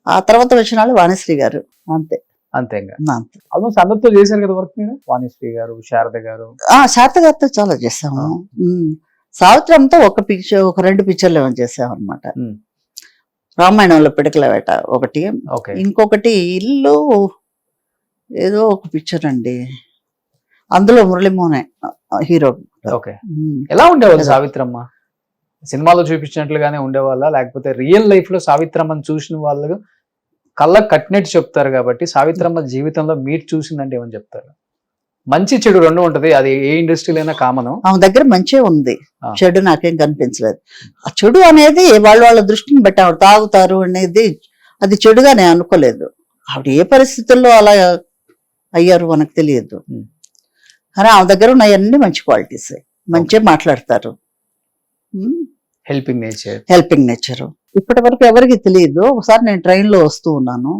ఆ తర్వాత వచ్చిన వాళ్ళు వాణిశ్రీ గారు, అంతే అంతే. అంతే. ఆల్మోస్ట్ అందరితో చేశారు కదా వర్క్ మీరు, వాణిశ్రీ గారు, శారద గారు. శారద గారితో చాలా చేసాము. సావిత్రంతో ఒక పిక్చర్, ఒక 2 పిక్చర్లు ఏమైనా చేసాం అనమాట. రామాయణంలో పిడకల వేట ఒకటి, ఇంకొకటి ఇల్లు ఏదో ఒక పిక్చర్ అండి, అందులో మురళీమోహనే హీరో. ఎలా ఉండేవాళ్ళు సావిత్రమ్మ? సినిమాలో చూపించినట్లుగానే ఉండేవాళ్ళ, లేకపోతే రియల్ లైఫ్ లో సావిత్రమ్మని చూసిన వాళ్ళు కళ్ళకు కట్టినట్టు చెప్తారు కాబట్టి సావిత్రమ్మ జీవితంలో మీరు చూసిందంటే ఏమని చెప్తారు? మంచి చెడు రెండు ఉంటది, అది ఏ ఇండస్ట్రీలో అయినా కామన్. ఆమె దగ్గర మంచిగా ఉంది, చెడు నాకేం కనిపించలేదు. ఆ చెడు అనేది వాళ్ళ దృష్టిని బట్టి ఆవిడ తాగుతారు అనేది అది చెడుగా నేను అనుకోలేదు. ఆవిడ ఏ పరిస్థితుల్లో అలా అయ్యారు మనకు తెలియదు, కానీ ఆమె దగ్గర ఉన్నాయన్నీ మంచి క్వాలిటీస్, మంచిగా మాట్లాడతారు, హెల్పింగ్ నేచర్. ఇప్పటి వరకు ఎవరికి తెలియదు. ఒకసారి నేను ట్రైన్లో వస్తూ ఉన్నాను,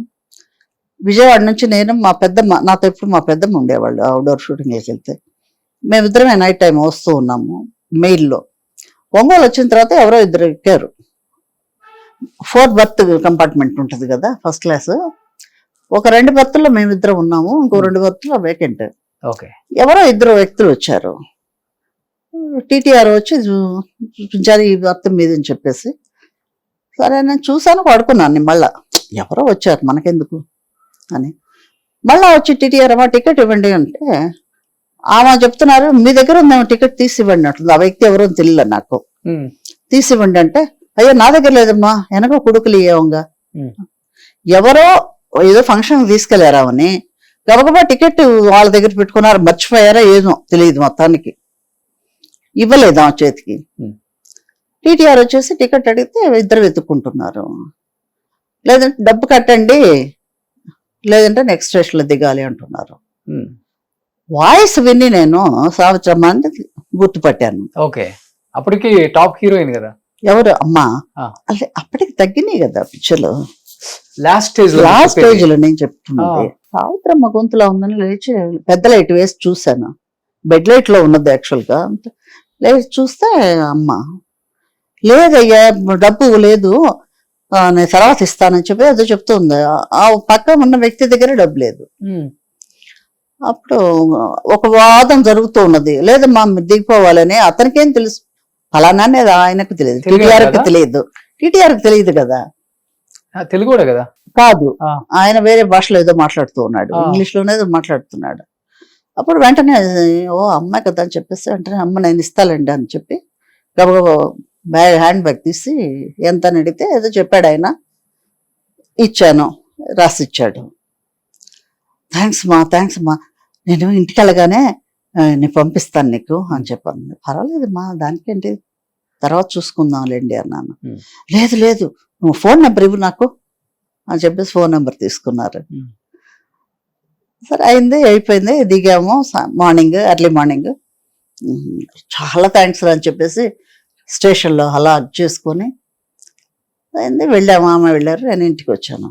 విజయవాడ నుంచి నేను, మా పెద్దమ్మ, నాతో ఎప్పుడు మా పెద్దమ్మ ఉండేవాళ్ళు అవుట్డోర్ షూటింగ్కి వెళ్తే, మేమిద్దరమే నైట్ టైం వస్తూ ఉన్నాము మెయిల్లో. ఒంగోలు వచ్చిన తర్వాత ఎవరో ఇద్దరు ఎక్కారు, 4th berth కంపార్ట్మెంట్ ఉంటుంది కదా, ఫస్ట్ క్లాస్. ఒక 2 berthలో మేమిద్దరం ఉన్నాము, ఇంకో 2 berthలో వేకెంట్. ఎవరో 2 వ్యక్తులు వచ్చారు, టీటీఆర్ వచ్చి చూపించారు ఈ బర్త్ మీద అని చెప్పేసి. సరే నేను చూసాను, పడుకున్నాను. మళ్ళా ఎవరో వచ్చారు మనకెందుకు అని మళ్ళా వచ్చి టీటీఆర్ అమ్మా టికెట్ ఇవ్వండి అంటే, ఆమె చెప్తున్నారు మీ దగ్గర ఉందేమో టికెట్ తీసి ఇవ్వండి అంటుంది. ఆ వ్యక్తి ఎవరో తెలియదు నాకు. తీసి ఇవ్వండి అంటే, అయ్యో నా దగ్గర లేదమ్మా, వెనక కొడుకులు ఇవ్వంగా. ఎవరో ఏదో ఫంక్షన్ తీసుకెళ్లారామని గబగబా టికెట్ వాళ్ళ దగ్గర పెట్టుకున్నారు, మర్చిపోయారా ఏదో తెలియదు, మొత్తానికి ఇవ్వలేదు ఆమె చేతికి. టీటీఆర్ వచ్చేసి టికెట్ అడిగితే ఇద్దరు వెతుక్కుంటున్నారు. లేదంటే డబ్బు కట్టండి, లేదంటే నెక్స్ట్ స్టేషన్లో దిగాలి అంటున్నారు. వాయిస్ విని నేను సావిత్రమ్మ అంటే గుర్తుపట్టాను. అప్పటికి టాప్ హీరోయిన్ కదా. ఎవరు అమ్మా? అదే అప్పటికి తగ్గినాయి కదా పిక్చర్లు. లాస్ట్ స్టేజ్ లో నేను చెప్తున్నది సావిత్రమ్మ గొంతులా ఉందని లేచి పెద్ద లైట్ వేసి చూశాను. బెడ్ లైట్ లో ఉన్నది యాక్చువల్ గా. లేచి చూస్తే అమ్మ లేదయ్యా డబ్బు లేదు, నేను తర్వాత ఇస్తానని చెప్పి అదో చెప్తుంది. ఆ పక్క ఉన్న వ్యక్తి దగ్గర డబ్బు లేదు. అప్పుడు ఒక వాదం జరుగుతూ ఉన్నది, లేదమ్మా దిగిపోవాలని. అతనికేం తెలుసు, ఫలానా అనేది ఆయనకు తెలియదు, టీటీఆర్కి తెలియదు. టీటీఆర్కి తెలియదు కదా, తెలుగు కదా కాదు, ఆయన వేరే భాషలో ఏదో మాట్లాడుతూ ఉన్నాడు, ఇంగ్లీష్ లోనే ఏదో మాట్లాడుతున్నాడు. అప్పుడు వెంటనే ఓ అమ్మాయి కదా అని చెప్పేసి వెంటనే అమ్మ నేను ఇస్తానండి అని చెప్పి గబగబా హ్యాండ్ బ్యాగ్ తీసి ఎంత అని అడిగితే ఏదో చెప్పాడు ఆయన. ఇచ్చాను, రాసిచ్చాడు. థ్యాంక్స్ మా, నేను ఇంటికి వెళ్ళగానే నేను పంపిస్తాను నీకు అని చెప్పాను. పర్వాలేదమ్మా దానికేంటి, తర్వాత చూసుకుందాంలేండి అన్నాను. లేదు నువ్వు ఫోన్ నెంబర్ ఇవ్వు నాకు అని చెప్పేసి ఫోన్ నెంబర్ తీసుకున్నారు. సరే అయింది, అయిపోయింది, దిగాము మార్నింగ్, ఎర్లీ మార్నింగ్. చాలా థ్యాంక్స్ అని చెప్పేసి స్టేషన్లో అలా చేసుకొని అయింది. వెళ్ళాము, ఆమె వెళ్ళారు, నేను ఇంటికి వచ్చాను.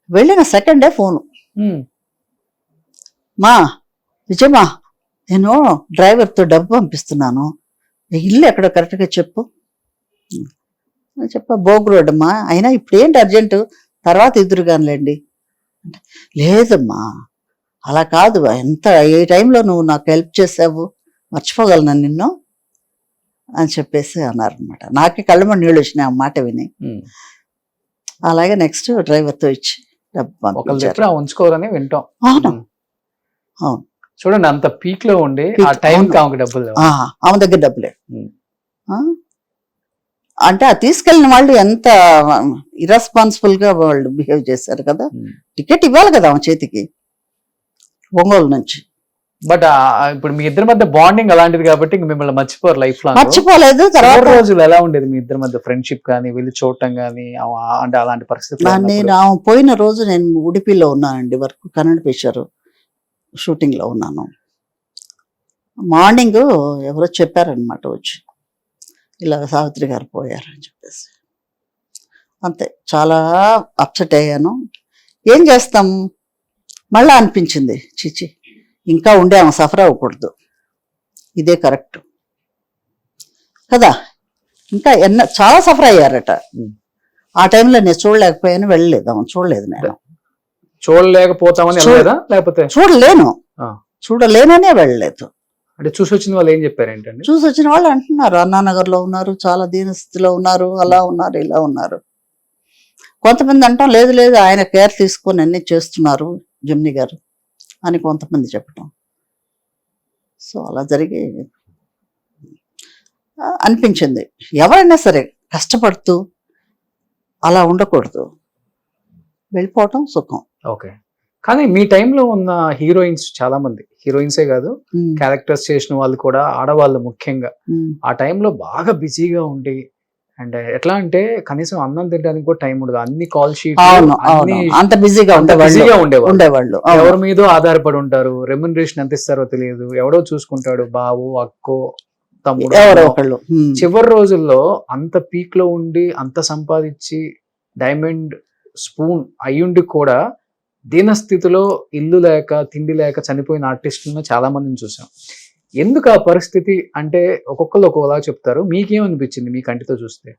వెళ్ళిన సెకండ్ డే ఫోను, మా విజయమా నేను డ్రైవర్తో డబ్బు పంపిస్తున్నాను, ఇల్లు ఎక్కడో కరెక్ట్గా చెప్పు. బోగ్ రోడ్ అమ్మా, అయినా ఇప్పుడు ఏంటి అర్జెంటు, తర్వాత ఎదురుగానిలేండి. లేదమ్మా అలా కాదు, ఎంత ఏ టైంలో నువ్వు నాకు హెల్ప్ చేసావు, మర్చిపోగలను నిన్ను అని చెప్పేసి అన్నారనమాట. నాకే కళ్ళమని నీళ్ళు వచ్చినాయి ఆ మాట విని. అలాగే నెక్స్ట్ డ్రైవర్తో ఇచ్చి డబ్బు ఉంచుకోవాలని వింటాం. అవును చూడండి, అంత పీక్ లో ఉండి ఆ టైంకి ఆమెకు డబ్బులు, ఆమె దగ్గర డబ్బులే. అంటే ఆ తీసుకెళ్లిన వాళ్ళు ఎంత ఇర్రెస్పాన్సిబుల్ గా వాళ్ళు బిహేవ్ చేశారు కదా. టికెట్ ఇవ్వాలి కదా ఆమె చేతికి, ఒంగోలు నుంచి బట్ ఇప్పుడు మీ ఇద్దరి మధ్య బాండింగ్ అలాంటిది కాబట్టి ఇంక మిమ్మల్ని మర్చిపోరు లైఫ్ లాంగ్. మర్చిపోలేదు. తర్వాత రోజులు ఎలా ఉండేది మీ ఇద్దరి మధ్య ఫ్రెండ్షిప్ కానీ వెళ్ళి చూడటం కానీ అంటే అలాంటి పరిస్థితి? నేను పోయిన రోజు నేను ఉడిపిలో ఉన్నానండి, వర్క్ కన్నడ పిక్చర్ షూటింగ్ లో ఉన్నాను. మార్నింగ్ ఎవరో చెప్పారనమాట వచ్చి, ఇలా సావిత్రి గారు పోయారని చెప్పేసి. అంతే, చాలా అప్సెట్ అయ్యాను. ఏం చేస్తాం, మళ్ళా అనిపించింది చిచి ఇంకా ఉండే ఆమె సఫర్ అవ్వకూడదు, ఇదే కరెక్ట్ కదా. ఇంకా చాలా సఫర్ అయ్యారట. ఆ టైంలో నేను చూడలేకపోయాను, వెళ్ళలేదు. ఆమె చూడలేదు, నేను చూడలేకపోతామని లేకపోతే చూడలేననే వెళ్ళలేదు. అంటే చూసి వచ్చిన వాళ్ళు ఏం చెప్పారు ఏంటంటే, చూసి వచ్చిన వాళ్ళు అంటున్నారు అన్నానగర్ లో ఉన్నారు, చాలా దీనస్థితిలో ఉన్నారు, అలా ఉన్నారు, ఇలా ఉన్నారు. కొంతమంది అంటాం లేదు లేదు ఆయన కేర్ తీసుకొని అన్ని చేస్తున్నారు జమ్ని గారు అని కొంతమంది చెప్పటం. సో అలా జరిగి అనిపించింది, ఎవరైనా సరే కష్టపడుతూ అలా ఉండకూడదు, వెళ్ళిపోవటం సుఖం. ఓకే. కానీ మీ టైంలో ఉన్న హీరోయిన్స్ చాలా మంది, హీరోయిన్సే కాదు క్యారెక్టర్స్ చేసిన వాళ్ళు కూడా, ఆడవాళ్ళు ముఖ్యంగా ఆ టైంలో బాగా బిజీగా ఉండి, అండ్ ఎట్లా అంటే కనీసం అన్నం తినడానికి కూడా టైం ఉండదు, అన్ని కాల్ షీట్ అంత బిజీగా ఉండేవాళ్ళు. ఎవరి మీదో ఆధారపడి ఉంటారు, రెమ్యునరేషన్ ఎంత ఇస్తారో తెలియదు, ఎవడో చూసుకుంటాడు, బావు అక్కో తమ్ముడు ఎవరో ఒకళ్ళు. చివరి రోజుల్లో అంత పీక్ లో ఉండి అంత సంపాదించి డైమండ్ స్పూన్ అయ్యుండి కూడా దీనస్థితిలో ఇల్లు లేక తిండి లేక చనిపోయిన ఆర్టిస్టులను చాలా మందిని చూసాం. ఎందుకు ఆ పరిస్థితి అంటే ఒక్కొక్కరు ఒక్కొక్కలా చెప్తారు, మీకేమనిపించింది మీ కంటితో చూస్తే?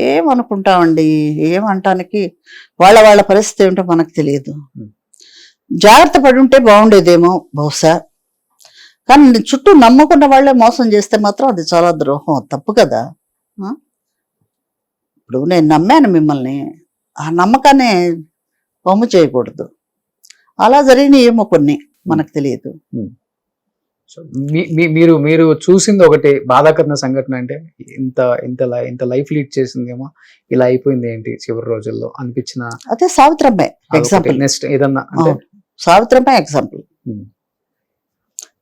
ఏమనుకుంటామండి, ఏమంటానికి వాళ్ళ పరిస్థితి ఏమిటో మనకు తెలియదు. జాగ్రత్త పడి ఉంటే బాగుండేదేమో బహుశా, కానీ చుట్టూ నమ్ముకున్న వాళ్ళే మోసం చేస్తే మాత్రం అది చాలా ద్రోహం, తప్పు కదా. ఇప్పుడు నేను నమ్మాను మిమ్మల్ని, ఆ నమ్మకాన్ని వమ్ము చేయకూడదు. అలా జరిగిన ఏమో కొన్ని మనకు తెలియదు. మీరు మీరు చూసింది ఒకటి బాధాకరమైన సంఘటన అంటే ఇంత లైఫ్ లీడ్ చేసిందేమో, ఇలా అయిపోయింది ఏంటి చివరి రోజుల్లో అనిపించిన? అదే సావిత్రమ్మే ఎగ్జాంపుల్. నెక్స్ట్ ఏదన్నా అంటే సావిత్రమ్మే ఎగ్జాంపుల్.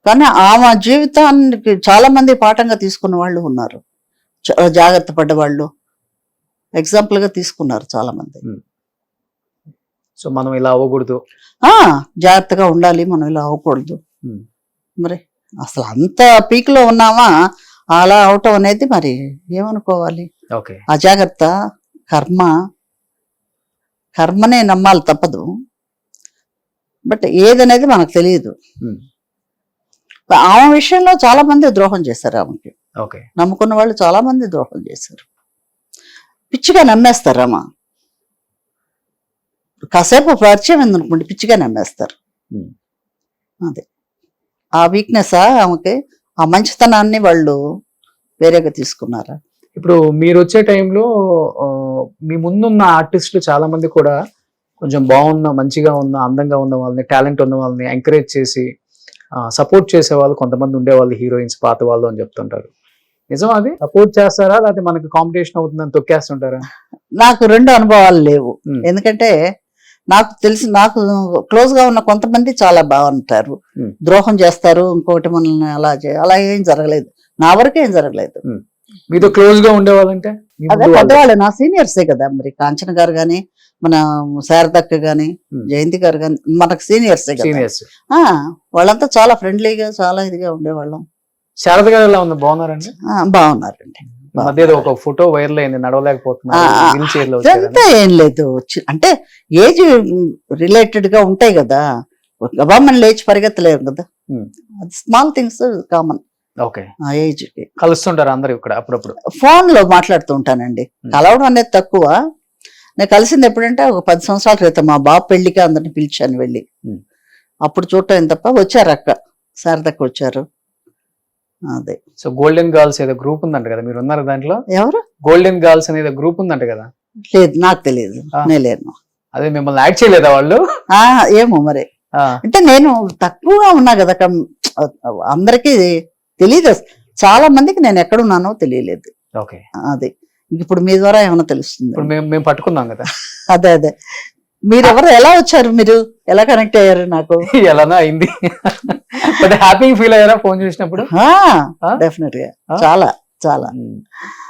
కానీ ఆమె జీవితానికి చాలా మంది పాఠంగా తీసుకున్న వాళ్ళు ఉన్నారు, జాగ్రత్త పడ్డవాళ్ళు ఎగ్జాంపుల్ గా తీసుకున్నారు చాలా మంది. సో మనం ఇలా అవ్వకూడదు, జాగ్రత్తగా ఉండాలి, మనం ఇలా అవ్వకూడదు. మరి అసలు అంత పీక్ లో ఉన్నామా, అలా అవటం అనేది మరి ఏమనుకోవాలి. అజాగ్రత్త, కర్మనే నమ్మాలి తప్పదు. బట్ ఏదనేది మనకు తెలియదు. ఆమె విషయంలో చాలా మంది ద్రోహం చేశారు ఆమెకి, నమ్ముకున్న వాళ్ళు చాలా మంది ద్రోహం చేశారు. పిచ్చిగా నమ్మేస్తారమ్మా, కాసేపు పరిచయం ఏందనుకోండి పిచ్చిగా నమ్మేస్తారు. అదే ఆ వీక్నెస్ ఆమెకి, ఆ మంచితనాన్ని వాళ్ళు వేరేగా తీసుకున్నారా. ఇప్పుడు మీరు వచ్చే టైంలో మీ ముందున్న ఆర్టిస్టులు చాలా మంది కూడా కొంచెం బాగున్న, మంచిగా ఉన్న, అందంగా ఉన్న వాళ్ళని, టాలెంట్ ఉన్న వాళ్ళని ఎంకరేజ్ చేసి సపోర్ట్ చేసే వాళ్ళు కొంతమంది ఉండేవాళ్ళు, హీరోయిన్స్ పాత వాళ్ళు అని చెప్తుంటారు. నిజం అది? సపోర్ట్ చేస్తారా లేకపోతే మనకి కాంపిటీషన్ అవుతుందని తొక్కేస్తుంటారా? నాకు రెండు అనుభవాలు లేవు. ఎందుకంటే నాకు తెలిసి, నాకు క్లోజ్ గా ఉన్న కొంతమంది చాలా బాగుంటారు, ద్రోహం చేస్తారు, ఇంకోటి మనల్ని అలా ఏం జరగలేదు, నా వరకు ఏం జరగలేదు. మీతో క్లోజ్ గా ఉండేవాళ్ళంటే అదే పెద్దవాళ్ళు, నా సీనియర్సే కదా. మరి కాంచన గారు గాని, మన శారదక్క గాని, జయంతి గారు గాని మనకు సీనియర్సే కదా. వాళ్ళంతా చాలా ఫ్రెండ్లీగా, చాలా ఇదిగా ఉండేవాళ్ళం. శారద గారు ఎలా ఉంది, బాగున్నారండి? బాగున్నారండి. ఒక ఫోటో వైరల్ అయింది, నడవలేకపోతున్నారు. ఏం లేదు, అంటే ఏజ్ రిలేటెడ్ గా ఉంటాయి కదా, గవర్నమెంట్ లేచి పరిగెత్తలేరు కదా, అది స్మాల్ థింగ్స్ కామన్. ఆ ఏజ్ కి కలుస్తుంటారు అందరు ఇక్కడ అప్పుడప్పుడు. ఫోన్ లో మాట్లాడుతూ ఉంటానండి, కలవడం అనేది తక్కువ. నేను కలిసింది ఎప్పుడంటే ఒక 10 సంవత్సరాల క్రితం మా బాబు పెళ్లికి అందరిని పిలిచాను వెళ్ళి, అప్పుడు చూడటం తప్ప. వచ్చారు అక్క శారదక్క వచ్చారు. అదే. సో గోల్డెన్ గర్ల్స్ ఏదో గ్రూప్ ఉందంట కదా, మీరు ఉన్నారు దాంట్లో? ఎవరు? గోల్డెన్ గర్ల్స్ అనేది గ్రూప్ ఉందంట కదా. లేదు, నాకు తెలియదు, నేను లేను. అదే మిమ్మల్ని యాడ్ చేయలేదా వాళ్ళు? ఏమో మరి, అంటే నేను తక్కువగా ఉన్నా కదా, అందరికీ తెలియదు, చాలా మందికి నేను ఎక్కడున్నానో తెలియలేదు. ఓకే. అదే ఇప్పుడు మీ ద్వారా ఏమైనా తెలుస్తుంది? మేము పట్టుకున్నాం కదా. అదే మీరెవరు ఎలా వచ్చారు, మీరు ఎలా కనెక్ట్ అయ్యారు నాకు? ఎలానో అయింది. బట్ హ్యాపీ ఫీల్ అయ్యారా ఫోన్ చేసినప్పుడు? డెఫినెట్ గా చాలా చాలా.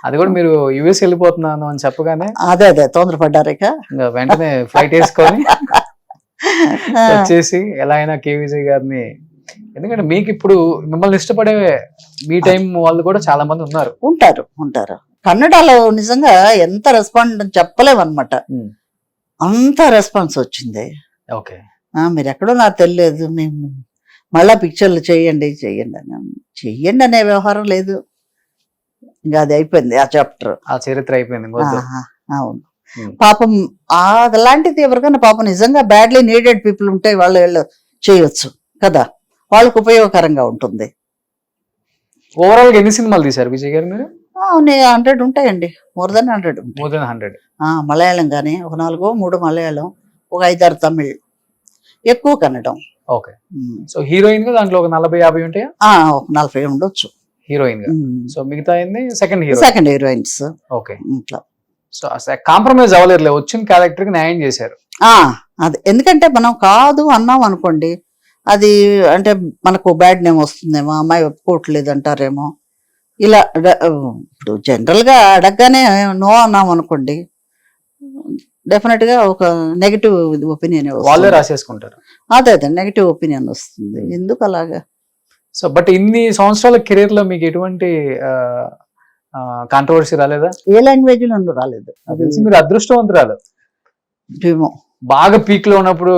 అది కూడా మీరు యుఎస్ వెళ్ళిపోతున్నాను అని చెప్పగానే అదే తొందరపడ్డారు ఇక. ఇంకా వెంటనే ఫ్లైట్ వేసుకొని వచ్చేసి ఎలా అయినా కే విజయ్ గారిని, ఎందుకంటే మీకు ఇప్పుడు మిమ్మల్ని ఇష్టపడే మీ టైం వాళ్ళు కూడా చాలా మంది ఉంటారు. కన్నడలో నిజంగా ఎంత రెస్పాండ్ చెప్పలేమన్నమాట, అంత రెస్పాన్స్ వచ్చింది. ఓకే, మీరు ఎక్కడో నాకు తెలియదు, మేము మళ్ళా పిక్చర్లు చెయ్యండి అనే వ్యవహారం లేదు. ఇంకా అది అయిపోయింది ఆ చాప్టర్, ఆ చరిత్ర అయిపోయింది. అవును. పాపం అలాంటిది ఎవరికైనా పాపం నిజంగా బ్యాడ్లీ నీడెడ్ పీపుల్ ఉంటే వాళ్ళు చేయొచ్చు కదా, వాళ్ళకు ఉపయోగకరంగా ఉంటుంది. ఓవరాల్ గా ఎన్ని సినిమాలు తీశారు విజయ్ గారు మీరు? 100 ఉంటాయండి, మోర్ దెన్ 100. మలయాళం కానీ ఒక 4-3 మలయాళం, ఒక 5-6 తమిళ్, ఎక్కువ కన్నడం. ఓకే, సో హీరోయిన్ గా దాంట్లో ఒక 40-50 ఉంటాయా? ఒక 40 ఉండొచ్చు హీరోయిన్ గా. సో మిగతా second heroines. Okay, so compromise అవ్వలేరులే, వచ్చిన క్యారెక్టర్ కి న్యాయం చేశారు. అది ఎందుకంటే మనం కాదు అన్నాం అనుకోండి, అది అంటే మనకు బ్యాడ్ నేమ్ వస్తుందేమో, అమ్మాయి ఒప్పుకోవట్లేదు అంటారేమో, ఇలా. ఇప్పుడు జనరల్ గా అడగగానే నో అన్నాం అనుకోండి, డెఫినెట్ గా ఒక నెగిటివ్ ఒపీనియన్ వాళ్ళే రాసేసుకుంటారు. అదే నెగిటివ్ ఒపీనియన్ వస్తుంది, ఎందుకు అలాగా. సో బట్ ఇన్ని సంవత్సరాల కెరీర్ లో మీకు ఎటువంటి కాంట్రవర్సీ రాలేదా? ఏ లాంగ్వేజ్ లో రాలేదు. తెలిసి మీరు అదృష్టవంతురాలు. బాగా పీక్ లో ఉన్నప్పుడు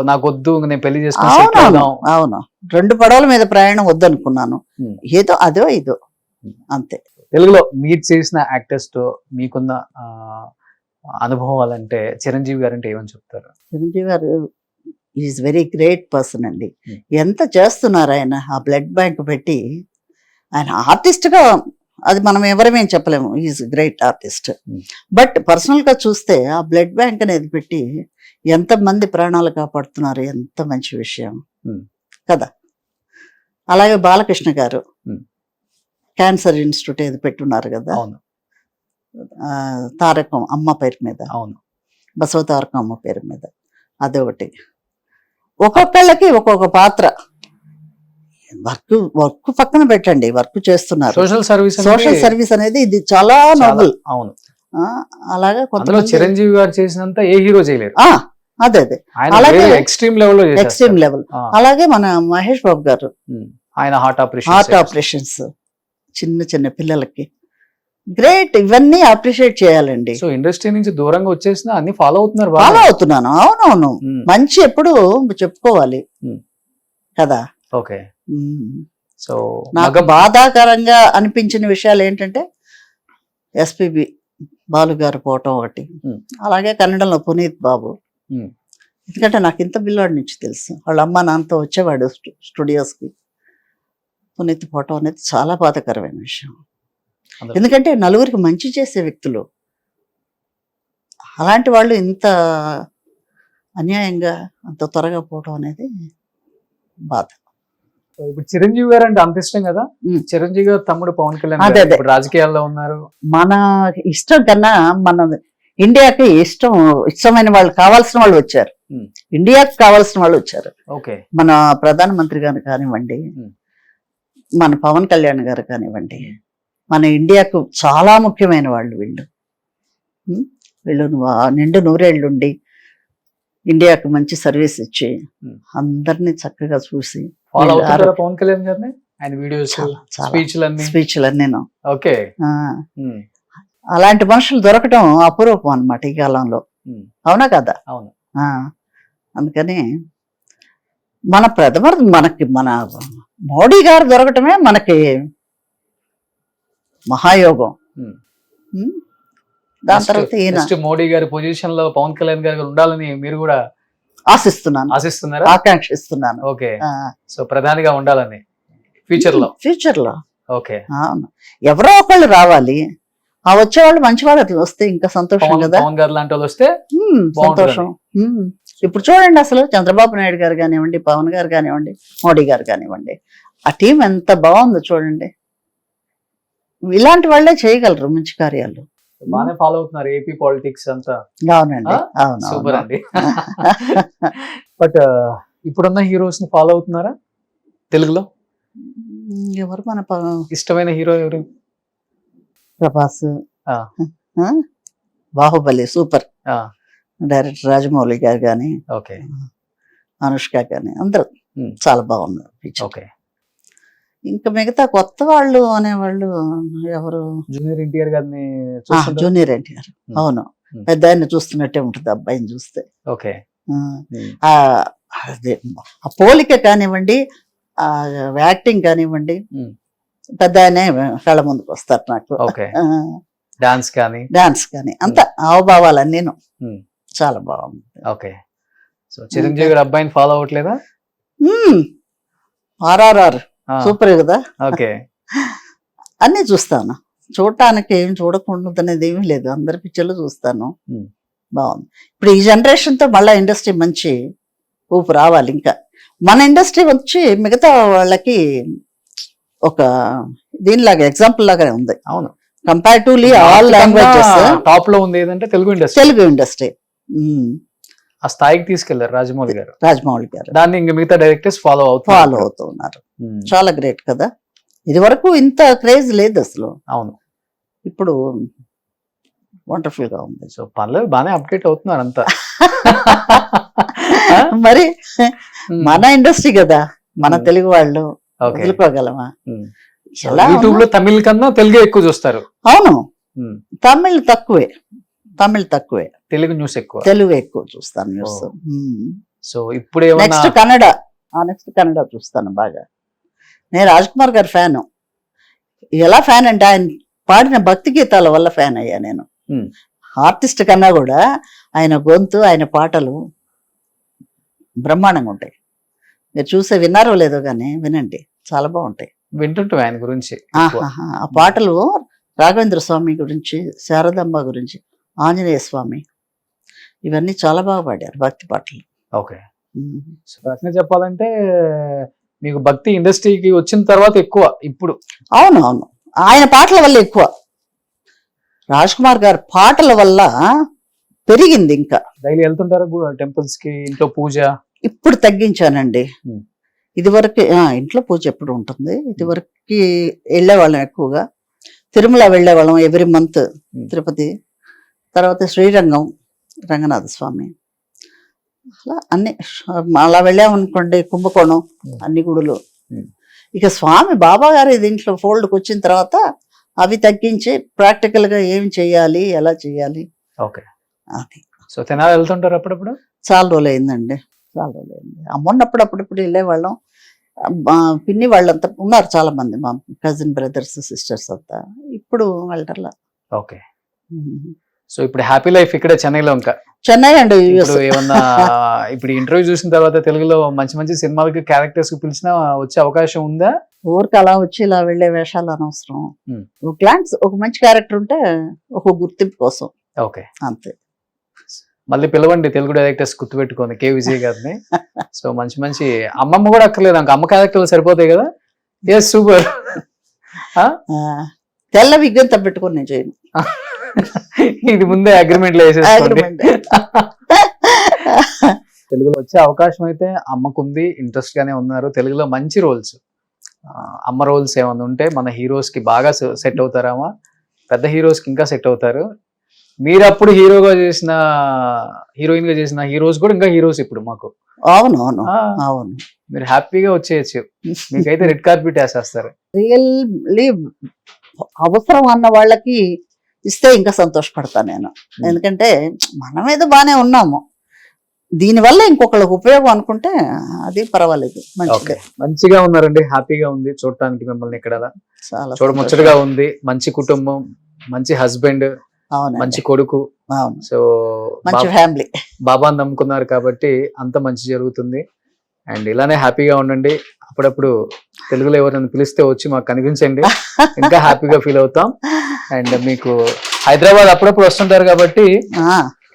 నాకు వద్దు, నేను పెళ్లి చేసుకున్నాను. అవును, 2 పడవల మీద ప్రయాణం వద్దనుకున్నాను, ఏదో అదో ఇదో అంతే. తెలుగులో మీరు చేసిన యాక్టర్స్ తో మీకున్న అనుభవాలు అంటే చిరంజీవి గారు అంటే ఏమని చెప్తారు? చిరంజీవి గారు ఈజ్ వెరీ గ్రేట్ పర్సన్ అండి. ఎంత చేస్తున్నారు ఆయన, ఆ బ్లడ్ బ్యాంక్ పెట్టి. ఆయన ఆర్టిస్ట్ గా అది మనం ఎవరమేం చెప్పలేము, is great artist. But personal గా చూస్తే ఆ బ్లడ్ బ్యాంక్ అనేది పెట్టి ఎంత మంది ప్రాణాలు కాపాడుతున్నారు, ఎంత మంచి విషయం కదా. అలాగే బాలకృష్ణ గారు క్యాన్సర్ ఇన్స్టిట్యూట్ ఏది పెట్టున్నారు కదా, తారకం అమ్మ పేరు మీద, బసవ తారకం అమ్మ పేరు మీద, అదొకటి. ఒక్కొక్కళ్ళకి ఒక్కొక్క పాత్ర. వర్క్ పక్కన పెట్టండి, వర్క్ చేస్తున్నారు. సోషల్ సర్వీస్ అనేది ఇది చాలా నోబుల్. అవును, అలాగా చిరంజీవి గారు చేసినంత ఏ హీరో చేయలేరు. అదే అలాగే ఎక్స్ట్రీమ్ లెవెల్. అలాగే మన మహేష్ బాబు గారు, ఆయన హార్ట్ ఆపరేషన్స్ చిన్న చిన్న పిల్లలకి గ్రేట్. ఇవన్నీ అప్రిషియేట్ చేయాలండి. సో ఇండస్ట్రీ నుంచి దూరంగా వచ్చేసిన అన్ని ఫాలో అవుతున్నాను. అవునవును, మంచి ఎప్పుడు చెప్పుకోవాలి కదా. ఓకే, సో నాకు బాధాకరంగా అనిపించిన విషయాలు ఏంటంటే ఎస్పిబి బాలు గారు పోవటం ఒకటి, అలాగే కన్నడంలో పునీత్ బాబు. ఎందుకంటే నాకు ఇంత పిల్లాడి నుంచి తెలుసు, వాళ్ళ అమ్మ నాన్నతో వచ్చేవాడు స్టూడియోస్కి. పునీత్ పోవటం అనేది చాలా బాధాకరమైన విషయం. ఎందుకంటే నలుగురికి మంచి చేసే వ్యక్తులు, అలాంటి వాళ్ళు ఇంత అన్యాయంగా అంత త్వరగా పోవటం అనేది బాధ. ఇప్పుడు చిరంజీవి గారు అంటే అంత ఇష్టం కదా, చిరంజీవి గారు తమ్ముడు పవన్ కళ్యాణ్ ఇప్పుడు రాజకీయాల్లో ఉన్నారు. మన ఇష్టం కన్నా మన ఇండియాకి ఇష్టమైన వాళ్ళు, కావాల్సిన వాళ్ళు వచ్చారు, ఇండియాకి కావాల్సిన వాళ్ళు వచ్చారు. మన ప్రధానమంత్రి గారు కానివ్వండి, మన పవన్ కళ్యాణ్ గారు కానివ్వండి, మన ఇండియాకు చాలా ముఖ్యమైన వాళ్ళు వీళ్ళు. నిండు 100 ఏళ్ళుండి ఇండియాకు మంచి సర్వీస్ ఇచ్చి అందరినీ చక్కగా చూసి పవన్ కళ్యాణ్ గారిని, ఆయన వీడియోస్, స్పీచ్లన్నీ. ఓకే, అలాంటి మనుషులు దొరకటం అపురూపం అన్నమాట ఈ కాలంలో, అవునా కదా. అవును. అందుకని మన మన మోడీ గారు దొరకటమే మనకి మహాయోగం. దాని తర్వాత మోడీ గారి పొజిషన్ లో పవన్ కళ్యాణ్ గారు ఉండాలని మీరు కూడా ఆశిస్తున్నారు, ఆకాంక్షిస్తున్నాను. ఓకే, సో ప్రధానిగా ఉండాలని ఫ్యూచర్ లో. ఓకే, అవును, ఎవరో ఒకళ్ళు రావాలి. ఆ వచ్చేవాళ్ళు మంచి వాళ్ళు వస్తే ఇంకా సంతోషం కదా. పవన్ గారు లాంటి వాళ్ళు వస్తే సంతోషం. ఇప్పుడు చూడండి, అసలు చంద్రబాబు నాయుడు గారు కానివ్వండి, పవన్ గారు కానివ్వండి, మోడీ గారు కానివ్వండి, ఆ టీం ఎంత బాగుందో చూడండి. ఇలాంటి వాళ్ళే చేయగలరు మంచి కార్యాలు. బాగానే ఫాలో అవుతున్నారు ఏపీ పాలిటిక్స్ అంతా. అవునండి, అవును, సూపర్ అవును. అండి. బట్ ఇప్పుడున్న హీరోస్ ని ఫాలో అవుతున్నారా తెలుగులో? ఎవరు మన ఇష్టమైన హీరో ఎవరు? ప్రభాస్, ఆ. ఆ? బాహుబలి సూపర్, ఆ, డైరెక్టర్ రాజమౌళి గారు కానీ, ఓకే అనుష్క కానీ అందరూ Hmm. చాలా బాగున్నారు picture. ఓకే. ఇంకా మిగతా కొత్త వాళ్ళు అనేవాళ్ళు ఎవరు? జూనియర్ ఎన్టీఆర్ గారిని చూస్తుంటారా? Junior NTR, Hmm. అవును. Hmm. పెద్ద ఆయన చూస్తున్నట్టే ఉంటుంది అబ్బాయిని చూస్తే. ఓకే. ఆ, అదే ఆ పోలిక కానివ్వండి, ఆ యాక్టింగ్ కానివ్వండి, Hmm. పెద్ద ఆయనే కళ్ళ ముందుకు వస్తారు నాకు. ఓకే. డాన్స్ కానీ. డాన్స్ కానీ అంత హావభావాలన్నీ నేను Hmm. చాలా బాగుంది. ఓకే. సో చిరంజీవి గారు అబ్బాయిని ఫాలో అవ్వట్లేదా? ఆర్ఆర్ఆర్ ఆ, సూపర్ కదా. ఓకే. అన్నీ చూస్తాను, చూడటానికి ఏం చూడకూడదు అనేది ఏమీ లేదు, అందరి పిక్చర్లు చూస్తాను. Hmm. బాగుంది. ఇప్పుడు ఈ జనరేషన్ తో మళ్ళీ ఇండస్ట్రీ మంచి ఊపు రావాలి. ఇంకా మన ఇండస్ట్రీ వచ్చి మిగతా వాళ్ళకి ఒక దీనిలాగా ఎగ్జాంపుల్ లాగానే ఉంది. అవును. కంపారిటివ్లీ ఆల్ లాంగ్వేజెస్ టాప్ లో ఉంది ఏదంటే తెలుగు ఇండస్ట్రీ. తెలుగు ఇండస్ట్రీ ఆ స్థాయికి తీసుకెళ్లారు రాజమౌళి గారు. రాజమౌళి గారు దాన్ని ఇంక మిగతా డైరెక్టర్స్ ఫాలో ఫాలో అవుతూ ఉన్నారు. చాలా గ్రేట్ కదా. ఇది వరకు ఇంత క్రేజ్ లేదు అసలు, అవును. ఇప్పుడు వండర్ఫుల్ గా ఉంది. సో పర్లేదు, బాగానే అప్డేట్ అవుతున్నారు అంతా. మరి మన ఇండస్ట్రీ కదా, మన తెలుగు వాళ్ళు ఓకే. వదులుకోగలమా? సో ఎలా యూట్యూబ్ లో తమిళ్ కన్నా తెలుగే ఎక్కువ చూస్తారు. అవును, ఉమ్. తమిళ్ తక్కువే, తెలుగు న్యూస్ ఎక్కువ. తెలుగు ఎక్కువ చూస్తాను న్యూస్. సో ఇప్పుడు ఏమన్నా నెక్స్ట్ కన్నడ, నెక్స్ట్ కన్నడ చూస్తాను బాగా. నేను రాజ్ కుమార్ గారి ఫ్యాన్. ఎలా ఫ్యాన్ అంటే ఆయన పాడిన భక్తి గీతాల వల్ల ఫ్యాన్ అయ్యా నేను. ఆర్టిస్ట్ కన్నా కూడా ఆయన గొంతు, ఆయన పాటలు బ్రహ్మాండంగా ఉంటాయి. మీరు చూసే విన్నారో లేదో కానీ వినండి, చాలా బాగుంటాయి. వింటుంటాం ఆయన గురించి. ఆ పాటలు రాఘవేంద్ర స్వామి గురించి, శారదమ్మ గురించి, ఆంజనేయ స్వామి, ఇవన్నీ చాలా బాగా పాడారు భక్తి పాటలు. ఓకే. సో ప్రశ్న చెప్పాలంటే మీకు భక్తి ఇండస్ట్రీకి వచ్చిన తర్వాత ఎక్కువ ఇప్పుడు. అవును, అవును, ఆయన పాటల వల్ల ఎక్కువ, రాజ్ కుమార్ గారి పాటల వల్ల పెరిగింది. ఇంకా డైలీ వెళ్తుంటారు టెంపుల్స్ కి, ఇంట్లో పూజ? ఇప్పుడు తగ్గించానండి. ఇదివరకు ఇంట్లో పూజ ఎప్పుడు ఉంటుంది. ఇదివరకు వెళ్ళేవాళ్ళం ఎక్కువగా, తిరుమల వెళ్ళేవాళ్ళం ఎవ్రీ మంత్, తిరుపతి, తర్వాత శ్రీరంగం, రంగనాథ స్వామి, అలా అన్ని అలా వెళ్ళామనుకోండి, కుంభకోణం, అన్ని గుడులు. ఇక స్వామి బాబా గారి దీంట్లో ఫోల్డ్కి వచ్చిన తర్వాత అవి తగ్గించి ప్రాక్టికల్ గా ఏం చెయ్యాలి, ఎలా చెయ్యాలి, ఓకే. అది. సో తెనాలి వెళ్తుంటారు అప్పుడప్పుడు? చాలా రోజులు అయిందండి, చాలా రోజులు అయింది. అమ్మన్నప్పుడు అప్పుడప్పుడు వెళ్ళేవాళ్ళం. పిన్ని వాళ్ళంతా ఉన్నారు చాలా మంది, మా కజిన్ బ్రదర్స్ సిస్టర్స్ అంతా. ఇప్పుడు వెళ్ళటర్లా. ఓకే. సో ఇప్పుడు హ్యాపీ లైఫ్ ఇక్కడ చెన్నైలో. ఇంకా చెన్నై అండి. ఇప్పుడు ఏమన్నా ఇప్పుడు ఇంటర్వ్యూ చూసిన తర్వాత తెలుగులో మంచి మంచి సినిమాలకి క్యారెక్టర్స్ కి పిలిచినా వచ్చే అవకాశం ఉందా? ఊరికి అలా వచ్చి ఇలా వెళ్ళే వేషాలు అనవసరం. ఒక క్లాన్స్, ఒక మంచి క్యారెక్టర్ ఉంటే ఒక గుర్తింపు కోసం, ఓకే, అంతే. మళ్ళీ పిలవండి తెలుగు డైరెక్టర్స్ గుర్తుపెట్టుకోండి కే విజయ్ గారిని. సో మంచి మంచి అమ్మమ్మ కూడా అక్కర్లేదు, అమ్మ క్యారెక్టర్లు సరిపోతాయి కదా. Yes, super. తెల్ల విగ్గంత పెట్టుకొని నేను చేయను. ఇది ముందే అగ్రిమెంట్ లో వేసేసుకోండి. తెలుగులో వచ్చే అవకాశం అయితే అమ్మకుంది, ఇంట్రెస్ట్ గానే ఉన్నారు. తెలుగులో మంచి రోల్స్, అమ్మ రోల్స్ ఏమన్నా ఉంటే మన హీరోస్ కి బాగా సెట్ అవుతారామా, పెద్ద హీరోస్ కి ఇంకా సెట్ అవుతారు. మీరు అప్పుడు హీరోగా చేసిన, హీరోయిన్ గా చేసిన హీరోస్ కూడా ఇంకా హీరోస్ ఇప్పుడు మాకు. అవును, అవును, అవును. మీరు హ్యాపీగా వచ్చేయచ్చు, మీకైతే రెడ్ కార్పెట్ వేసేస్తారు. రియల్లీ అవసరం అన్న వాళ్ళకి ఇస్తే ఇంకా సంతోషపడతాను నేను. ఎందుకంటే మనం ఏదో బాగానే ఉన్నాము, దీనివల్ల ఇంకొకళ్ళకి ఉపయోగం అనుకుంటే అది పర్వాలేదు. మంచిగా ఉన్నారండి, హ్యాపీగా ఉంది చూడటానికి మిమ్మల్ని ఇక్కడ. చాలా చూడముచ్చటగా ఉంది. మంచి కుటుంబం, మంచి హస్బెండ్, మంచి కొడుకు. సో మంచి ఫ్యామిలీ. బాబాని నమ్ముకున్నారు కాబట్టి అంత మంచి జరుగుతుంది. అండ్ ఇలానే హ్యాపీగా ఉండండి. అప్పుడప్పుడు తెలుగులో ఎవరైనా పిలిస్తే వచ్చి మాకు కనిపించండి, ఇంకా హ్యాపీగా ఫీల్ అవుతాం. అండ్ మీకు హైదరాబాద్ అప్పుడప్పుడు వస్తుంటారు కాబట్టి,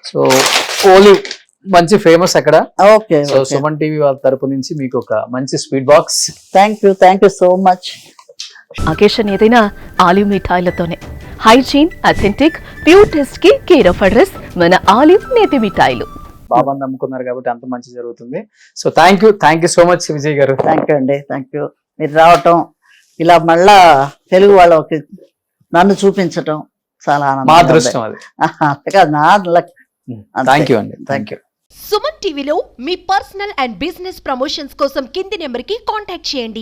సో ఓలీ మంచి ఫేమస్ అక్కడ. ఓకే. సో సుమన్ టీవీ వాళ్ళ తరపు నుంచి మీకు ఒక మంచి sweet box. Thank you so much. Occasion ఏదైనా ఆలివ్ మిఠాయిలతోనే. హైజీన్, అథెంటిక్, ప్యూర్ టెస్ట్ కి కేర్ ఆఫ్ అడ్రస్ మన ఆలివ్ నేతి మిఠాయిలు. బాబాని నమ్ముకున్నారు కాబట్టి అంత మంచి జరుగుతుంది. So thank you so much Vijay గారు. థ్యాంక్ యూ అండి, థ్యాంక్ యూ. మీరు రావటం, ఇలా మళ్ళా తెలుగు వాళ్ళకి నన్ను చూపించటం చాలా మా ఆనందం. అదృష్టం అది. అంతేకాదు, నా లక్. థ్యాంక్ యూ అండి, థ్యాంక్ యూ. సుమన్ టీవీలో మీ పర్సనల్ అండ్ బిజినెస్ ప్రమోషన్స్ కోసం కింది నెంబర్కి కాంటాక్ట్ చేయండి.